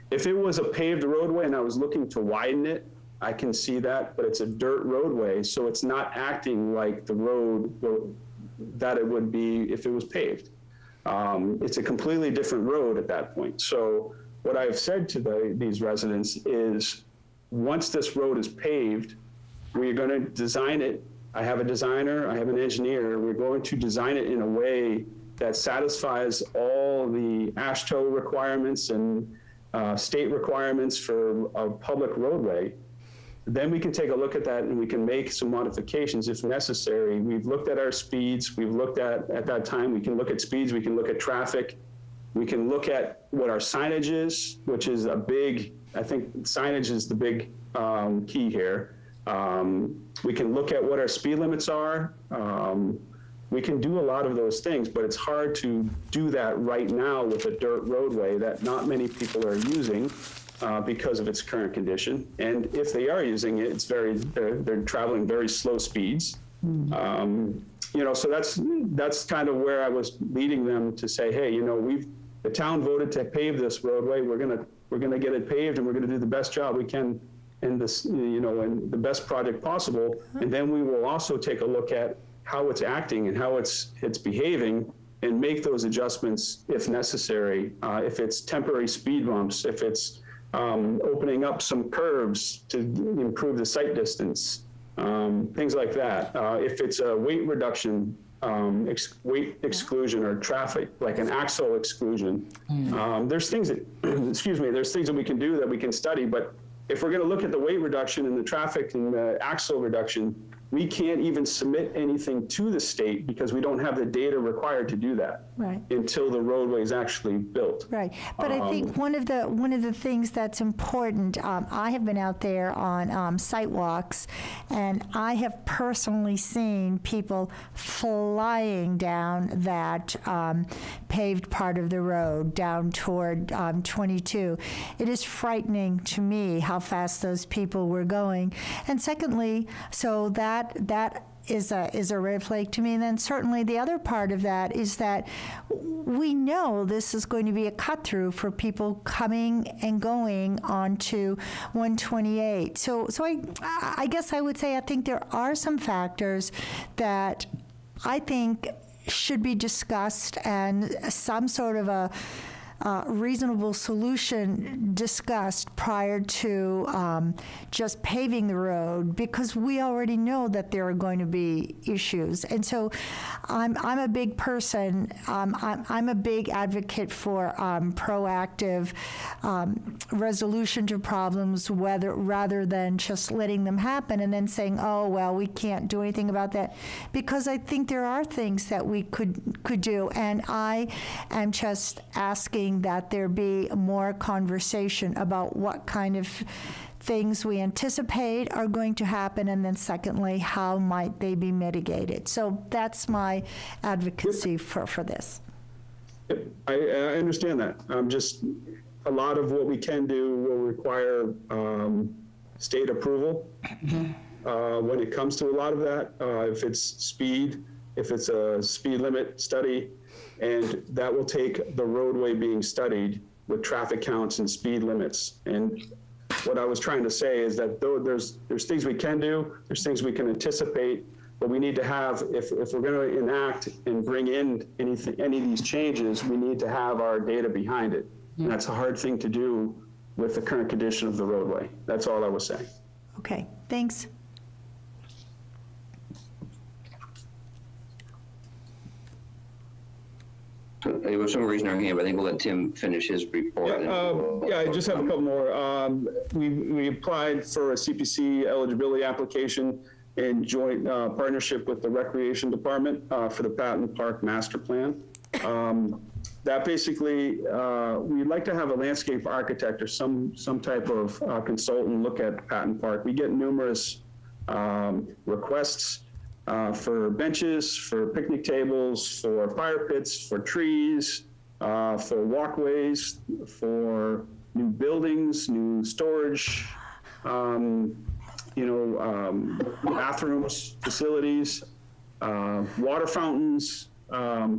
if it was a paved roadway and I was looking to widen it I can see that, but it's a dirt roadway, so it's not acting like the road that it would be if it was paved. It's a completely different road at that point. So what I've said to these residents is, once this road is paved, we're going to design it. I have a designer, I have an engineer. We're going to design it in a way that satisfies all the AASHTO requirements and state requirements for a public roadway. Then we can take a look at that and we can make some modifications if necessary. We've looked at our speeds. We've looked at that time, we can look at speeds, we can look at traffic. We can look at what our signage is, which is a big, I think signage is the big key here. We can look at what our speed limits are. We can do a lot of those things, but it's hard to do that right now with a dirt roadway that not many people are using because of its current condition. And if they are using it, they're traveling very slow speeds. So that's kind of where I was leading them to say, hey, the town voted to pave this roadway. We're gonna get it paved, and we're gonna do the best job we can in this, in the best project possible. And then we will also take a look at how it's acting and how it's behaving, and make those adjustments if necessary. If it's temporary speed bumps, if it's opening up some curves to improve the sight distance, things like that. If it's a weight reduction, weight exclusion or traffic, like an axle exclusion, there's things that, there's things that we can do that we can study, but if we're gonna look at the weight reduction and the traffic and the axle reduction, we can't even submit anything to the state because we don't have the data required to do that until the roadway is actually built. Right, but I think one of the things that's important, I have been out there on site walks, and I have personally seen people flying down that paved part of the road down toward 22. It is frightening to me how fast those people were going. And secondly, so that is a red flag to me. And then certainly the other part of that is that we know this is going to be a cut through for people coming and going onto 128. So I guess I would say I think there are some factors that I think should be discussed, and some sort of a reasonable solution discussed prior to just paving the road, because we already know that there are going to be issues. And so I'm a big person, I'm a big advocate for proactive resolution to problems, rather than just letting them happen and then saying, oh, well, we can't do anything about that, because I think there are things that we could do. And I am just asking that there be more conversation about what kind of things we anticipate are going to happen, and then secondly, how might they be mitigated. So that's my advocacy for this. I understand that. Just a lot of what we can do will require state approval when it comes to a lot of that. If it's speed, if it's a speed limit study, and that will take the roadway being studied with traffic counts and speed limits. And what I was trying to say is that though there's things we can do, there's things we can anticipate, but we need to have, if we're going to enact and bring in any of these changes, we need to have our data behind it. And that's a hard thing to do with the current condition of the roadway. That's all I was saying. Okay, thanks. There was some reason our hand, but I think we'll let Tim finish his report. I just have a couple more. We applied for a CPC eligibility application in joint partnership with the Recreation Department for the Patton Park Master Plan. That basically, we'd like to have a landscape architect or some type of consultant look at Patton Park. We get numerous requests for benches, for picnic tables, for fire pits, for trees, for walkways, for new buildings, new storage, bathrooms, facilities, water fountains.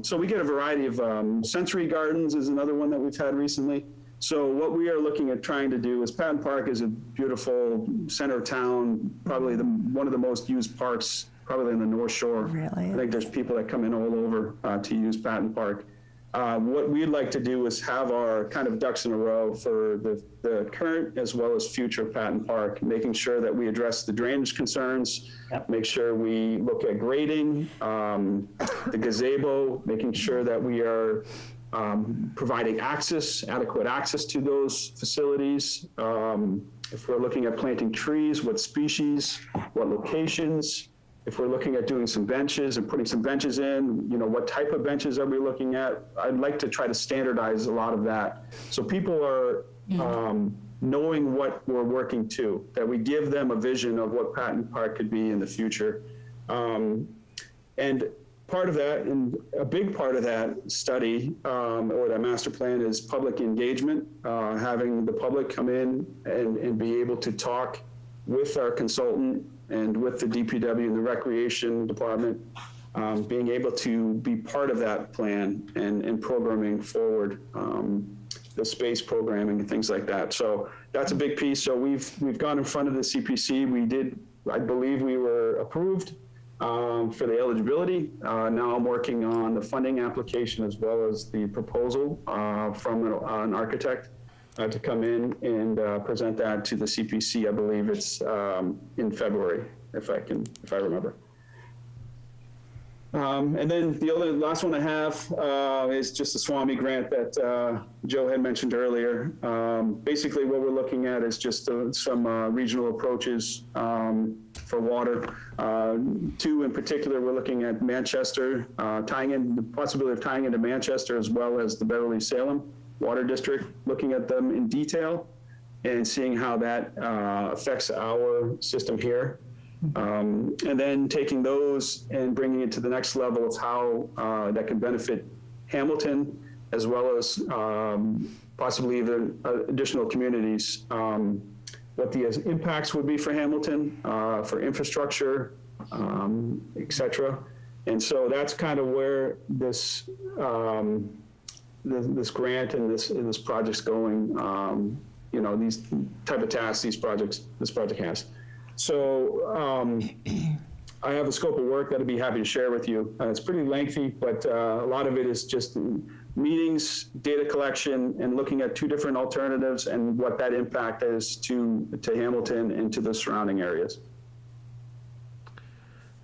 So we get a variety of sensory gardens is another one that we've had recently. So what we are looking at trying to do is Patton Park is a beautiful center of town, probably one of the most used parks, probably in the North Shore. Really? I think there's people that come in all over to use Patton Park. What we'd like to do is have our kind of ducks in a row for the current as well as future Patton Park, making sure that we address the drainage concerns, make sure we look at grading, the gazebo, making sure that we are providing adequate access to those facilities. If we're looking at planting trees, what species, what locations. If we're looking at doing some benches and putting some benches in, what type of benches are we looking at? I'd like to try to standardize a lot of that. So people are knowing what we're working to, that we give them a vision of what Patton Park could be in the future. And part of that, and a big part of that study or that master plan is public engagement, having the public come in and be able to talk with our consultant and with the DPW and the Recreation Department, being able to be part of that plan and programming forward the space programming and things like that. So that's a big piece. So we've gone in front of the CPC. I believe we were approved for the eligibility. Now I'm working on the funding application as well as the proposal from an architect to come in and present that to the CPC. I believe it's in February, if I remember. And then the last one I have is just the SWAMI grant that Joe had mentioned earlier. Basically what we're looking at is just some regional approaches for water. Two in particular, we're looking at Manchester, the possibility of tying into Manchester as well as the Beverly-Salem Water District, looking at them in detail and seeing how that affects our system here. And then taking those and bringing it to the next level of how that can benefit Hamilton, as well as possibly even additional communities. What the impacts would be for Hamilton, for infrastructure, et cetera. And so that's kind of where this grant and this project's going. These type of tasks, this project has. So I have a scope of work that I'd be happy to share with you. It's pretty lengthy, but a lot of it is just meetings, data collection, and looking at two different alternatives and what that impact is to Hamilton and to the surrounding areas.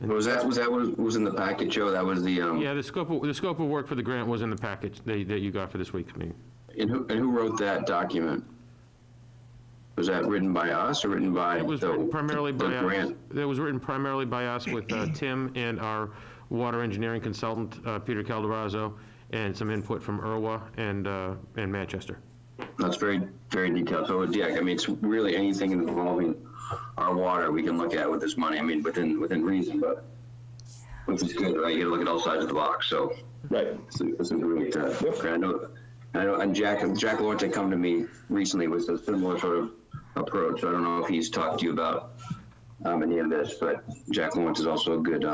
Was that what was in the packet, Joe? That was the Yeah, the scope of work for the grant was in the package that you got for this week's meeting. And who wrote that document? Was that written by us or written by It was written primarily by us. grant? It was written primarily by us with Tim and our water engineering consultant, Peter Calderazzo, and some input from IRWA and Manchester. That's very, very detailed. So yeah, I mean, it's really anything involving our water we can look at with this money. I mean, within reason, but which is good, right? You gotta look at all sides of the box. So Right. it's a great. I know, and Jack Lawrence had come to me recently with a similar sort of approach. I don't know if he's talked to you about any of this, but Jack Lawrence is also a good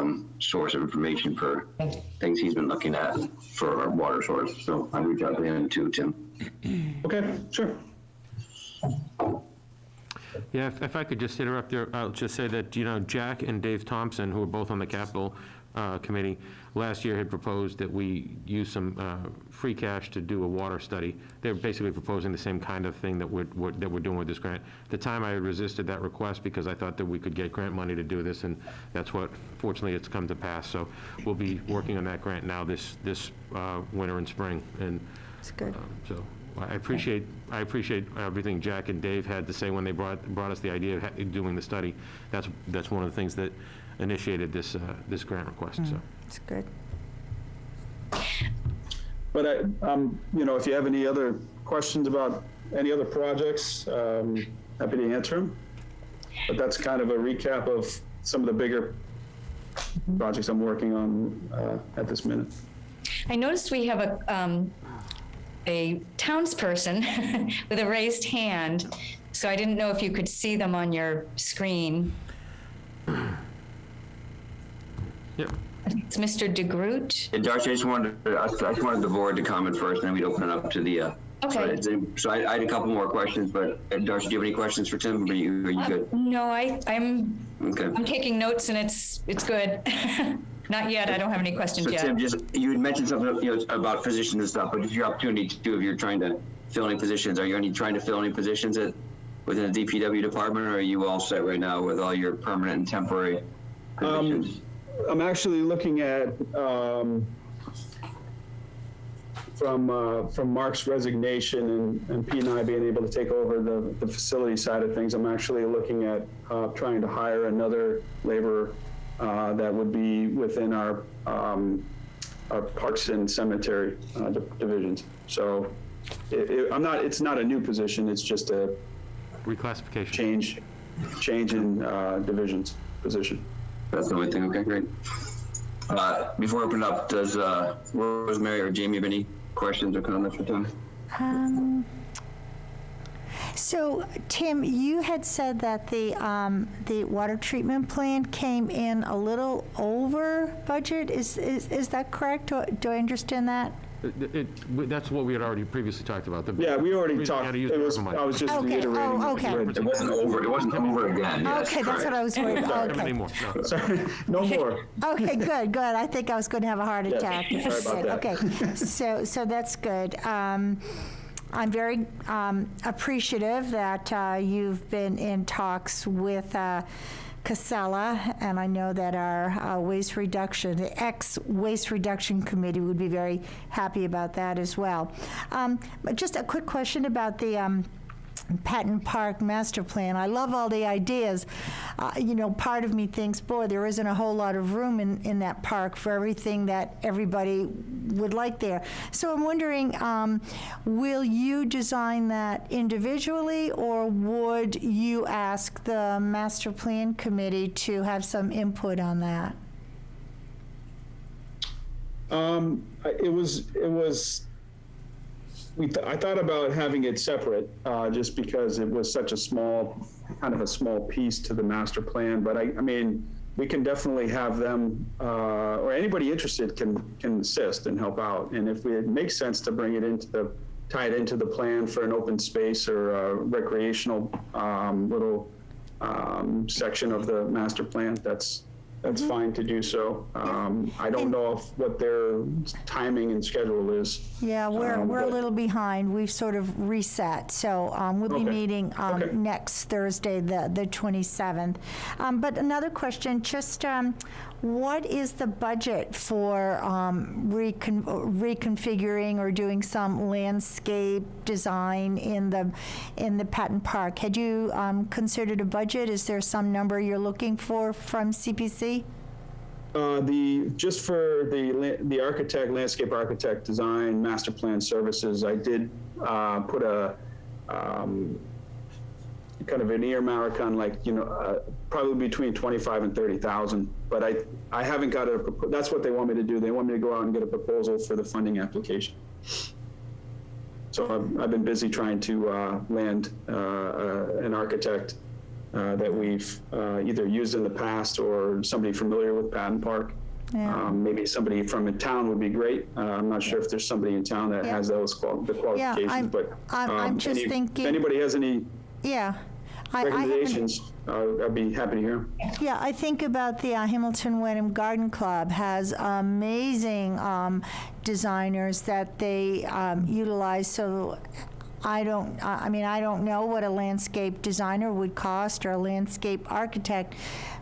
source of information for things he's been looking at for our water source. So I reach out to him too, Tim. Okay, sure. Yeah, if I could just interrupt there, I'll just say that, Jack and Dave Thompson, who are both on the capital committee, last year had proposed that we use some free cash to do a water study. They're basically proposing the same kind of thing that we're doing with this grant. At the time, I resisted that request because I thought that we could get grant money to do this, and that's what, fortunately, it's come to pass. So we'll be working on that grant now this winter and spring, and It's good. so I appreciate everything Jack and Dave had to say when they brought us the idea of doing the study. That's one of the things that initiated this grant request. So It's good. But if you have any other questions about any other projects, happy to answer them. But that's kind of a recap of some of the bigger projects I'm working on at this minute. I noticed we have a townsperson with a raised hand, so I didn't know if you could see them on your screen. Yep. It's Mr. DeGroot. And Darcy, I just wanted the board to comment first, and then we'd open it up to the Okay. So I had a couple more questions, but Darcy, do you have any questions for Tim? Are you good? No, I'm Okay. taking notes and it's good. Not yet. I don't have any questions So yet. Tim, you had mentioned something, about positions and stuff, but it's your opportunity to, if you're trying to fill any positions. Are you trying to fill any positions within the DPW department, or are you all set right now with all your permanent and temporary positions? I'm actually looking at, from Mark's resignation and Pete and I being able to take over the facility side of things, I'm actually looking at trying to hire another laborer that would be within our Parks and Cemetery divisions. So it's not a new position, it's just a Reclassification. change in divisions position. That's the only thing. Okay, great. Before I open it up, does Rosemary or Jamie have any questions or comments for Tim? So, Tim, you had said that the water treatment plant came in a little over budget. Is that correct? Do I understand that? That's what we had already previously talked about. Yeah, we already We talked. gotta use It was, ARPA money. I was just Okay. reiterating. Oh, okay. It wasn't over. It wasn't over again. Yes, Okay, that's correct. what I was worried about. Not Okay. anymore, no. Sorry, no more. Okay, good. I think I was going to have a heart Yes, attack. sorry about that. Okay, so that's good. I'm very apprecitive that you've been in talks with Casella, and I know that our waste reduction, the ex-waste reduction committee would be very happy about that as well. But just a quick question about the Patton Park master plan. I love all the ideas. Part of me thinks, boy, there isn't a whole lot of room in that park for everything that everybody would like there. So I'm wondering, will you design that individually, or would you ask the master plan committee to have some input on that? I thought about having it separate, just because it was such a small piece to the master plan. But I mean, we can definitely have them, or anybody interested can assist and help out. And if it makes sense to bring it tie it into the plan for an open space or a recreational little section of the master plan, that's fine to do so. I don't know what their timing and schedule is. Yeah, we're a but- little behind. We've sort of reset. So we'll be Okay. meeting Okay. next Thursday, the 27th. But another question, just what is the budget for reconfiguring or doing some landscape design in the Patton Park? Had you considered a budget? Is there some number you're looking for from CPC? Just for the landscape architect design master plan services, I did put a kind of an earmark on probably between 25 and 30,000. But I haven't got that's what they want me to do. They want me to go out and get a proposal for the funding application. So I've been busy trying to land an architect that we've either used in the past or somebody familiar with Patton Park. Yeah. Maybe somebody from in town would be great. I'm not sure if there's somebody in town that has the qualifications, but I'm just thinking. if anybody has any Yeah. I haven't- recommendations, I'd be happy to hear 'em. Yeah, I think about the Hamilton Wenham Garden Club has amazing designers that they utilize. So I don't know what a landscape designer would cost or a landscape architect,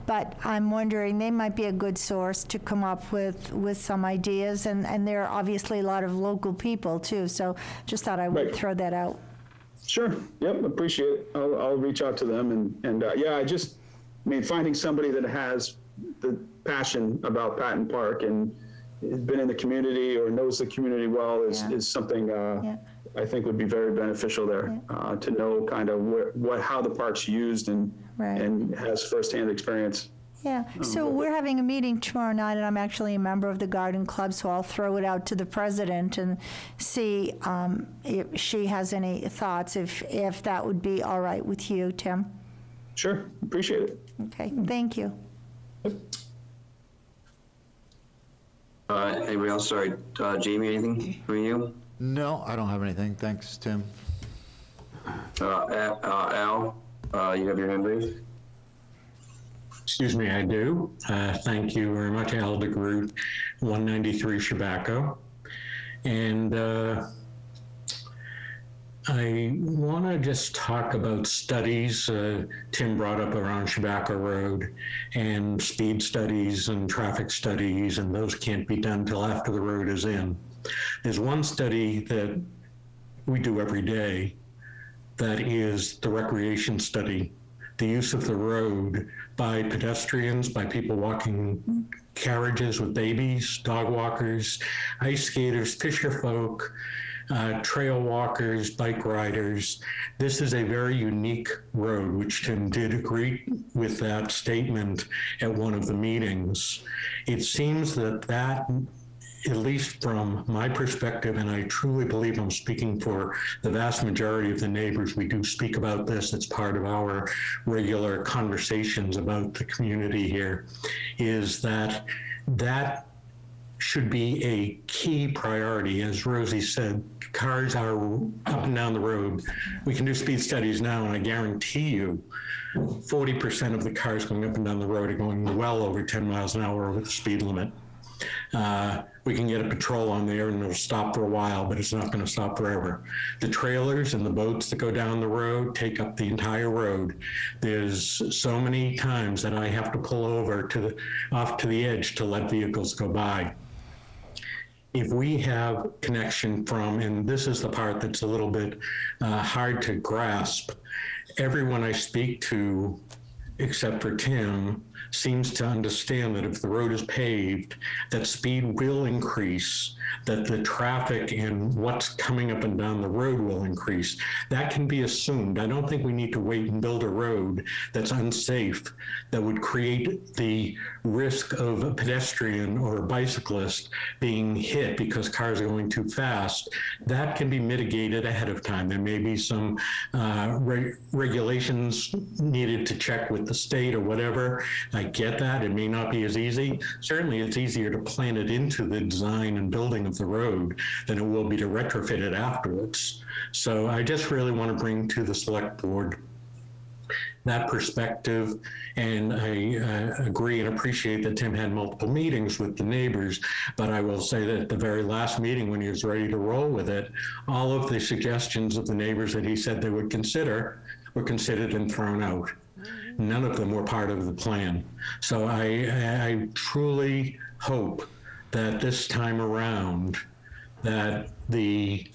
but I'm wondering they might be a good source to come up with some ideas. And there are obviously a lot of local people too. So just thought I would Right. throw that out. Sure. Yep. Appreciate it. I'll reach out to them and finding somebody that has the passion about Patton Park and has been in the community or knows the community well is something I think would be very beneficial there, to know kind of how the park's used and has firsthand experience. Yeah, so we're having a meeting tomorrow night, and I'm actually a member of the garden club, so I'll throw it out to the president and see if she has any thoughts, if that would be all right with you, Tim. Sure. Appreciate it. Okay, thank you. Anybody else? Sorry, Jamie, anything from you? No, I don't have anything. Thanks, Tim. Al, you have your hand raised? Excuse me, I do. Thank you very much, Al DeGroot, 193 Chabaco. And I want to just talk about studies. Tim brought up around Chabaco Road and speed studies and traffic studies, and those can't be done till after the road is in. There's one study that we do every day that is the recreation study, the use of the road by pedestrians, by people walking carriages with babies, dog walkers, ice skaters, fisher folk, trail walkers, bike riders. This is a very unique road, which Tim did agree with that statement at one of the meetings. It seems that at least from my perspective, and I truly believe I'm speaking for the vast majority of the neighbors, we do speak about this, it's part of our regular conversations about the community here, is that should be a key priority. As Rosie said, cars are up and down the road. We can do speed studies now, and I guarantee you 40% of the cars going up and down the road are going well over 10 miles an hour over the speed limit. We can get a patrol on there and it'll stop for a while, but it's not going to stop forever. The trailers and the boats that go down the road take up the entire road. There's so many times that I have to pull over off to the edge to let vehicles go by. If we have connection from, and this is the part that's a little bit hard to grasp, everyone I speak to, except for Tim, seems to understand that if the road is paved, that speed will increase, that the traffic and what's coming up and down the road will increase. That can be assumed. I don't think we need to wait and build a road that's unsafe, that would create the risk of a pedestrian or a bicyclist being hit because cars are going too fast. That can be mitigated ahead of time. There may be some regulations needed to check with the state or whatever. I get that. It may not be as easy. Certainly it's easier to plan it into the design and building of the road than it will be to retrofit it afterwards. So I just really want to bring to the select board that perspective. And I agree and appreciate that Tim had multiple meetings with the neighbors, but I will say that at the very last meeting when he was ready to roll with it, all of the suggestions of the neighbors that he said they would consider were considered and thrown out. None of them were part of the plan. So I truly hope that this time around that the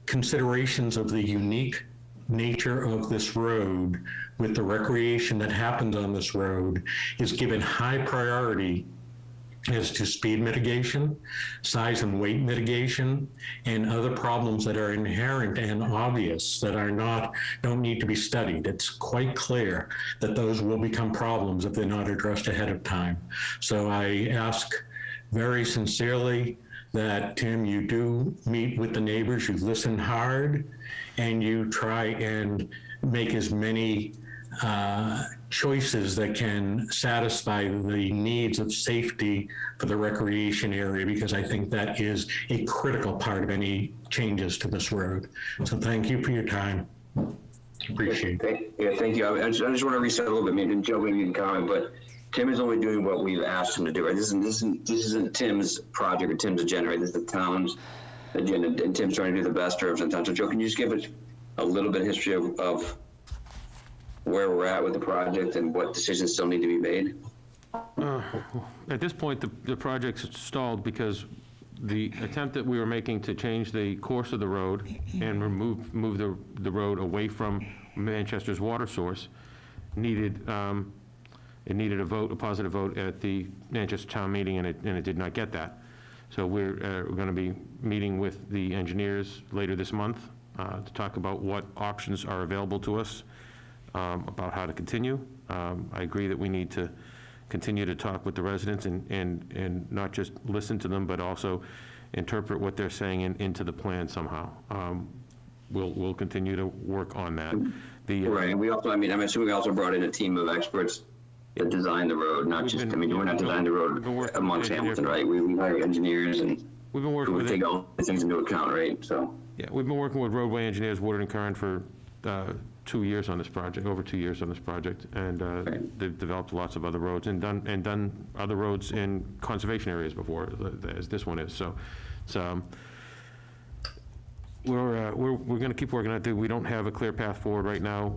considerations of the unique nature of this road with the recreation that happens on this road is given high priority as to speed mitigation, size and weight mitigation, and other problems that are inherent and obvious that don't need to be studied. It's quite clear that those will become problems if they're not addressed ahead of time. So I ask very sincerely that, Tim, you do meet with the neighbors, you listen hard, and you try and make as many choices that can satisfy the needs of safety for the recreation area, because I think that is a critical part of any changes to this road. So thank you for your time. Appreciate it. Yeah, thank you. I just want to reset a little bit, maybe Joe, maybe you can comment, but Tim is only doing what we've asked him to do. Right? This isn't Tim's project or Tim's agenda. Right? This is the town's agenda, and Tim's trying to do the best terms in town. So Joe, can you just give us a little bit of history of where we're at with the project and what decisions still need to be made? At this point, the project's stalled because the attempt that we were making to change the course of the road and move the road away from Manchester's water source needed a vote, a positive vote at the Manchester Town Meeting, and it did not get that. So we're going to be meeting with the engineers later this month to talk about what options are available to us, about how to continue. I agree that we need to continue to talk with the residents and not just listen to them, but also interpret what they're saying into the plan somehow. We'll continue to work on that. Right, and we also, I'm assuming we also brought in a team of experts that design the road, not just, we're not designing the road amongst Hamilton, right? We hire engineers and We've been working we with, take all these things into account, right? So, yeah, we've been working with roadway engineers, Woodard and Curran, for 2 years on this project, over 2 years on this project, and they've developed lots of other roads and done other roads in conservation areas before, as this one is. So it's, we're going to keep working on it. We don't have a clear path forward right now.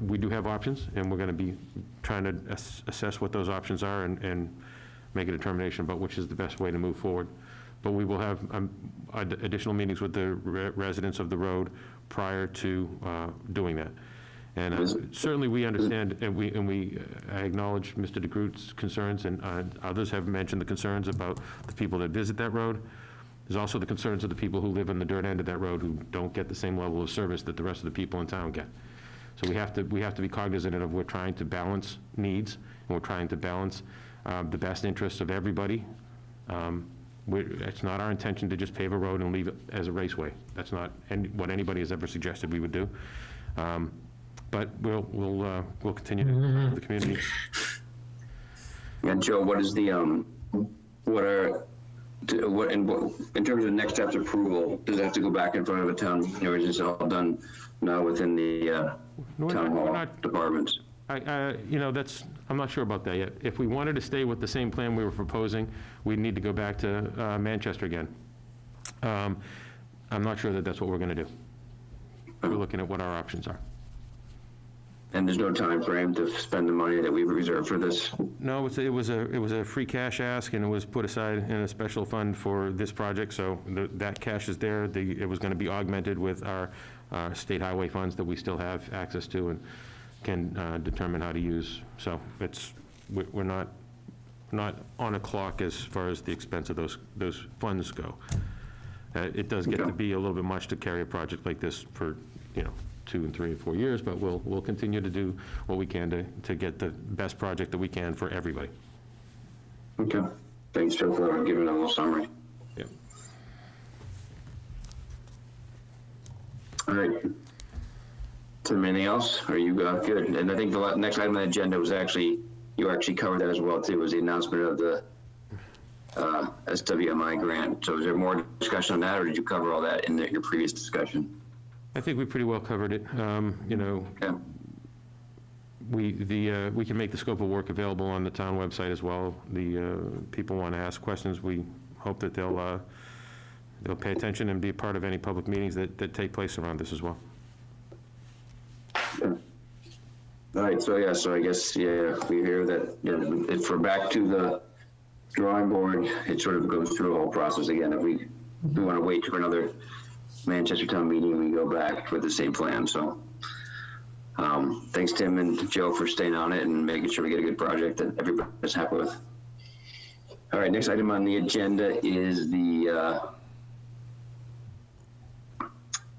We do have options, and we're going to be trying to assess what those options are and make a determination about which is the best way to move forward. But we will have additional meetings with the residents of the road prior to doing that. And certainly we understand, and I acknowledge Mr. DeGroot's concerns, and others have mentioned the concerns about the people that visit that road. There's also the concerns of the people who live on the dirt end of that road who don't get the same level of service that the rest of the people in town get. So we have to be cognizant of, we're trying to balance needs, and we're trying to balance the best interests of everybody. It's not our intention to just pave a road and leave it as a raceway. That's not what anybody has ever suggested we would do. But we'll continue to serve the community. and Joe, what is the, in terms of next steps approval, does it have to go back in front of a town, or is this all done now within the town hall departments? I'm not sure about that yet. If we wanted to stay with the same plan we were proposing, we'd need to go back to Manchester again. I'm not sure that that's what we're going to do. We're looking at what our options are. And there's no time frame to spend the money that we've reserved for this? No, it was a free cash ask, and it was put aside in a special fund for this project, so that cash is there. It was going to be augmented with our state highway funds that we still have access to and can determine how to use. So we're not on a clock as far as the expense of those funds go. It does get to be a little bit much to carry a project like this for 2 and 3 and 4 years, but we'll continue to do what we can to get the best project that we can for everybody. Okay. Thanks, Joe, for giving a little summary. Yeah. All right. Tim, anything else? Are you good? And I think the next item on the agenda was you actually covered that as well, too, was the announcement of the SWMI grant. So is there more discussion on that, or did you cover all that in your previous discussion? I think we pretty well covered it. Okay. We can make the scope of work available on the town website as well. The people want to ask questions. We hope that they'll pay attention and be a part of any public meetings that take place around this as well. Okay. All right, so I guess, we hear that if we're back to the drawing board, it sort of goes through the whole process again. If we want to wait for another Manchester town meeting, we go back with the same plan. So thanks, Tim and Joe, for staying on it and making sure we get a good project that everybody's happy with. All right, next item on the agenda is the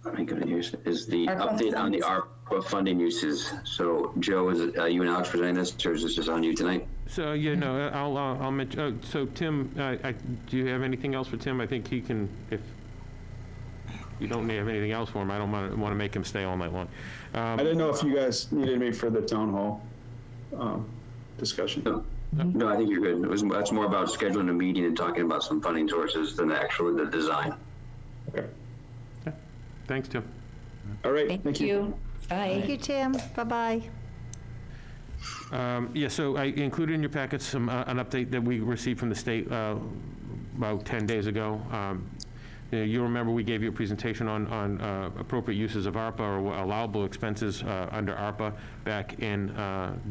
update on the ARPA funding uses. So Joe, is it you and Alex presenting this, or is this just on you tonight? So, I'll mention, so Tim, do you have anything else for Tim? I think he can, if you don't have anything else for him, I don't want to make him stay all night long. I didn't know if you guys needed me for the town hall discussion. No, I think you're good. That's more about scheduling a meeting and talking about some funding sources than actually the design. Okay. Thanks, Tim. All right. Thank you. Thank Bye. you, Tim. Bye-bye. So I included in your packets an update that we received from the state about 10 days ago. You remember we gave you a presentation on appropriate uses of ARPA, or allowable expenses under ARPA, back in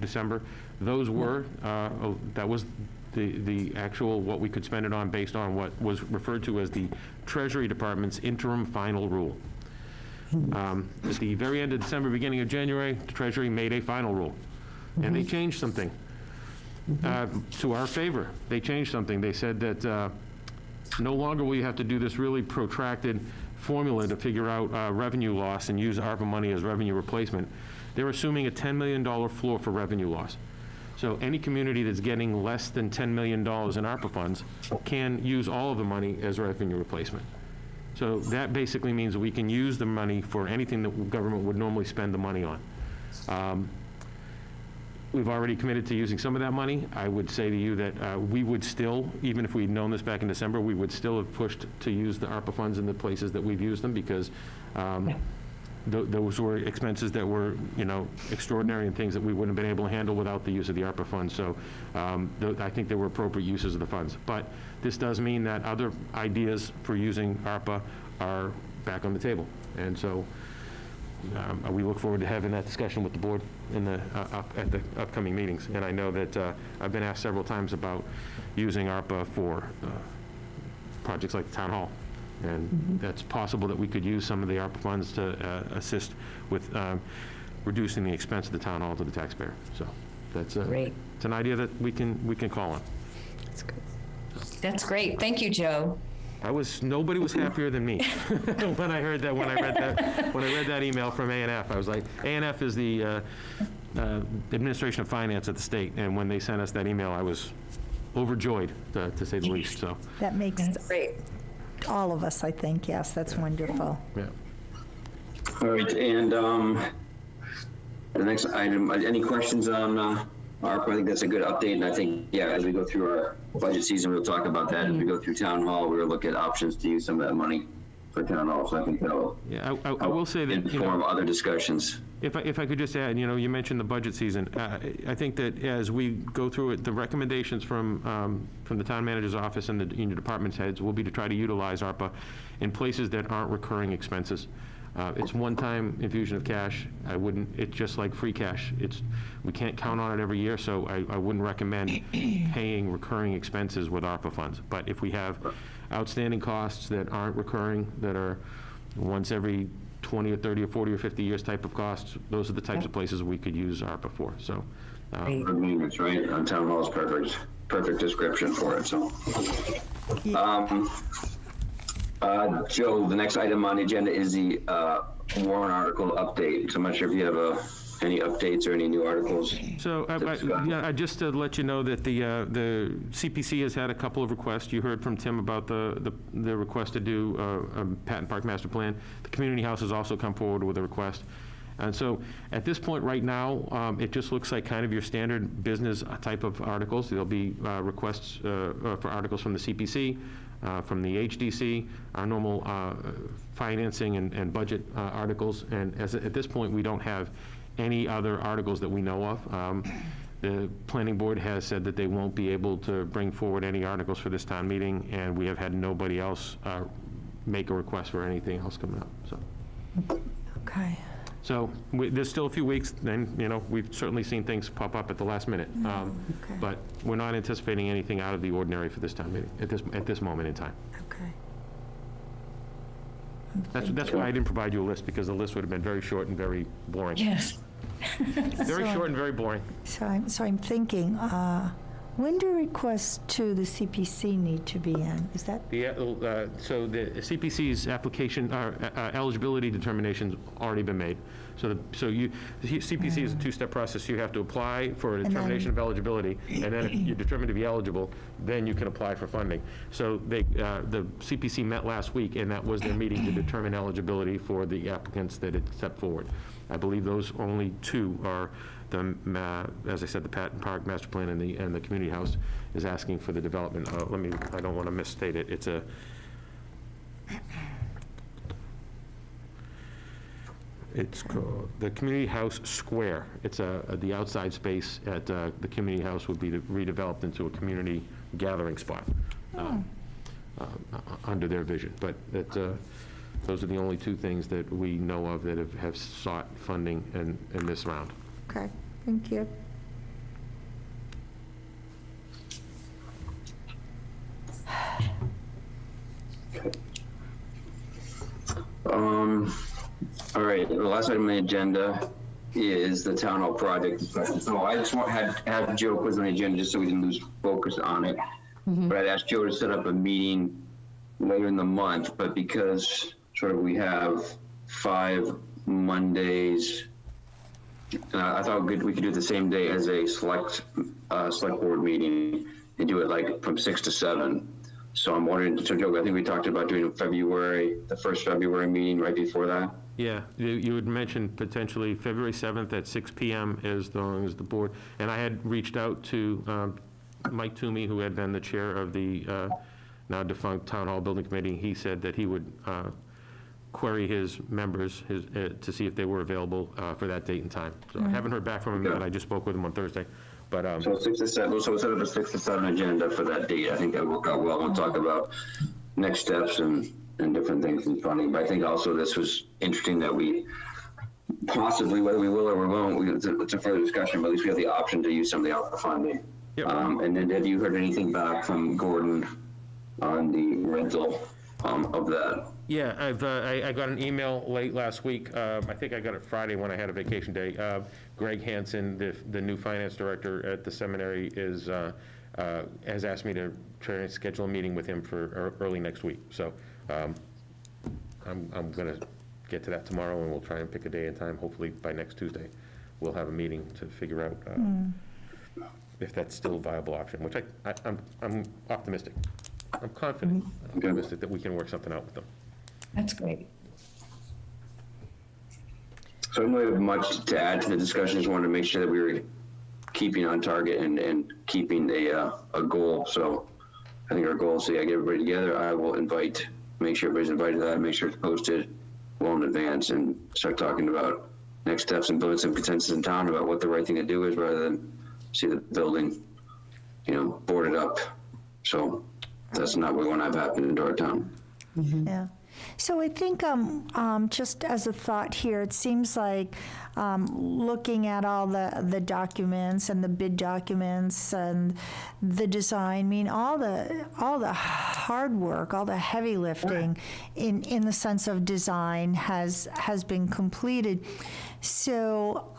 December. Those were, that was the actual, what we could spend it on based on what was referred to as the Treasury Department's interim final rule. At the very end of December, beginning of January, the Treasury made a final rule, and they changed something to our favor. They changed something. They said that no longer will you have to do this really protracted formula to figure out revenue loss and use ARPA money as revenue replacement. They're assuming a $10 million floor for revenue loss. So any community that's getting less than $10 million in ARPA funds can use all of the money as revenue replacement. So that basically means we can use the money for anything that government would normally spend the money on. we've already committed to using some of that money. I would say to you that we would still, even if we'd known this back in December, we would still have pushed to use the ARPA funds in the places that we've used them, because those were expenses that were, extraordinary and things that we wouldn't have been able to handle without the use of the ARPA funds. So I think they were appropriate uses of the funds. But this does mean that other ideas for using ARPA are back on the table. And so we look forward to having that discussion with the board in at the upcoming meetings. And I know that I've been asked several times about using ARPA for projects like the town hall. And that's possible that we could use some of the ARPA funds to assist with reducing the expense of the town hall to the taxpayer. So that's Great. It's an idea that we can call on. That's great. Thank you, Joe. Nobody was happier than me when I read that email from ANF. I was like, ANF is the Administration of Finance at the state, and when they sent us that email, I was overjoyed, to say the least. So That makes Great. all of us, I think, yes, that's wonderful. yeah. All right, and the next item, any questions on ARPA? I think that's a good update, and I think, as we go through our budget season, we'll talk about that. As we go through town hall, we'll look at options to use some of that money for town hall, so I think that'll Yeah, I will say that, inform other discussions. if I could just add, you mentioned the budget season. I think that as we go through it, the recommendations from the town manager's office and the department's heads will be to try to utilize ARPA in places that aren't recurring expenses. It's one-time infusion of cash. It's just like free cash. We can't count on it every year, so I wouldn't recommend paying recurring expenses with ARPA funds. But if we have outstanding costs that aren't recurring, that are once every 20 or 30 or 40 or 50 years type of costs, those are the types of places we could use ARPA for. So, Agreements, right? On town hall is perfect description for it, so. Joe, the next item on the agenda is the warrant article update. So I'm not sure if you have any updates or any new articles. So, just to let you know that the CPC has had a couple of requests. You heard from Tim about the request to do a Patton Park master plan. The community house has also come forward with a request. And so, at this point right now, it just looks like kind of your standard business type of articles. There'll be requests for articles from the CPC, from the HDC, our normal financing and budget articles. And at this point, we don't have any other articles that we know of. The planning board has said that they won't be able to bring forward any articles for this town meeting, and we have had nobody else make a request for anything else coming up. So, Okay. so there's still a few weeks. Then we've certainly seen things pop up at the last minute, Okay. but we're not anticipating anything out of the ordinary for this town meeting at this moment in time. Okay. That's why I didn't provide you a list, because the list would have been very short and very boring. Yes. Very short and very boring. So I'm thinking, when do requests to the CPC need to be in? Is that, So the CPC's application, eligibility determination's already been made. The CPC is a two-step process. You have to apply for a determination of eligibility, and then if you're determined to be eligible, then you can apply for funding. So the CPC met last week, and that was their meeting to determine eligibility for the applicants that had stepped forward. I believe those only two are as I said, the Patton Park master plan and the community house is asking for the development. I don't want to misstate it. It's called the Community House Square. It's the outside space at the community house would be redeveloped into a community gathering spot under their vision. But those are the only two things that we know of that have sought funding in this round. okay, thank you. All right, the last item on the agenda is the town hall project discussion. So I just have Joe put on the agenda just so we didn't lose focus on it. But I'd asked Joe to set up a meeting later in the month, but because sort of we have 5 Mondays, I thought we could do it the same day as a select board meeting and do it like from 6 to 7. So I'm wondering, so Joe, I think we talked about doing February, the first February meeting right before that. Yeah, you had mentioned potentially February 7th at 6 PM as long as the board, and I had reached out to Mike Toomey, who had been the chair of the now defunct Town Hall Building Committee. He said that he would query his members to see if they were available for that date and time. So I haven't heard back from him yet. I just spoke with him on Thursday. But So 6 to 7, so instead of a 6 to 7 agenda for that date, I think that worked out well. We'll talk about next steps and different things in funding. But I think also this was interesting that we possibly, whether we will or we won't, it's a further discussion, but at least we have the option to use some of the ARPA funding. Yep. And then have you heard anything back from Gordon on the rental of that? yeah, I got an email late last week. I think I got it Friday when I had a vacation day. Greg Hansen, the new finance director at the seminary, has asked me to try and schedule a meeting with him for early next week. So I'm going to get to that tomorrow, and we'll try and pick a day and time. Hopefully by next Tuesday, we'll have a meeting to figure out if that's still a viable option, which I'm optimistic. I'm confident, optimistic that we can work something out with them. That's great. So I don't have much to add to the discussion. Just wanted to make sure that we were keeping on target and keeping a goal. So I think our goal is to get everybody together. I will make sure everybody's invited to that, make sure it's posted well in advance, and start talking about next steps and building some consensus in town about what the right thing to do is, rather than see the building, boarded up. So that's not what we want to have happen in our town. Yeah. So I think just as a thought here, it seems like looking at all the documents and the bid documents and the design, I mean, all the hard work, all the heavy lifting in the sense of design has been completed. So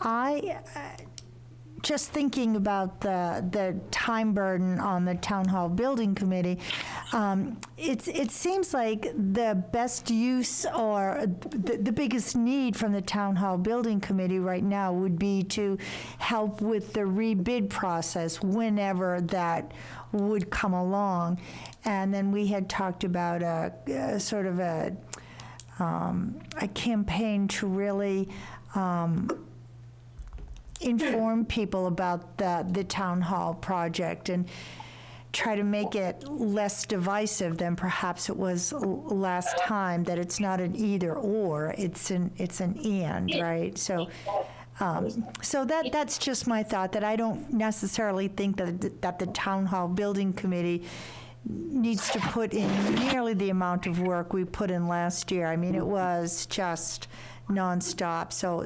just thinking about the time burden on the Town Hall Building Committee, it seems like the best use or the biggest need from the Town Hall Building Committee right now would be to help with the rebid process whenever that would come along. And then we had talked about a sort of a campaign to really inform people about the town hall project and try to make it less divisive than perhaps it was last time, that it's not an either or, it's an and, right? So that's just my thought, that I don't necessarily think that the Town Hall Building Committee needs to put in nearly the amount of work we put in last year. I mean, it was just nonstop. So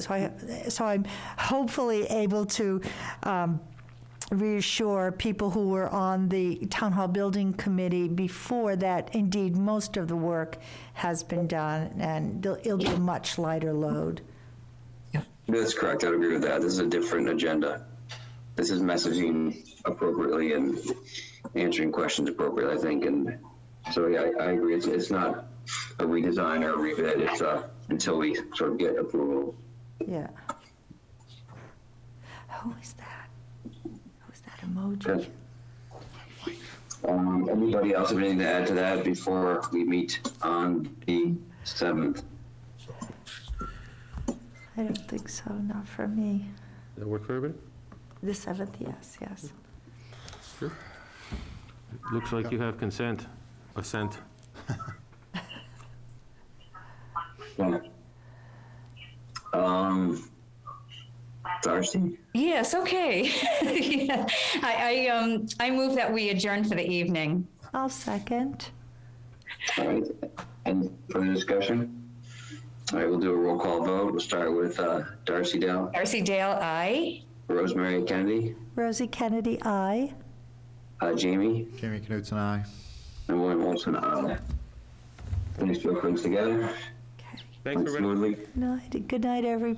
I'm hopefully able to reassure people who were on the Town Hall Building Committee before that indeed most of the work has been done, and it'll be a much lighter load. That's correct. I would agree with that. This is a different agenda. This is messaging appropriately and answering questions appropriately, I think. And so, yeah, I agree. It's not a redesign or a rebid. It's until we sort of get approval. Yeah. Who is that? Who's that emoji? Okay. Anybody else have anything to add to that before we meet on the 7th? I don't think so, not for me. Does that work for everybody? The 7th, yes. Sure. Looks like you have assent. Yeah. Darcy? Yes, okay. Yeah. I move that we adjourn for the evening. I'll second. All right. And further discussion? All right, we'll do a roll call vote. We'll start with Darcy Dale. Darcy Dale, aye. Rosemary Kennedy. Rosie Kennedy, aye. Jamie. Jamie Knutson, aye. And William Olson, aye. Thanks for putting us together. Okay. Thanks, Went everybody. smoothly. Good night, everybody.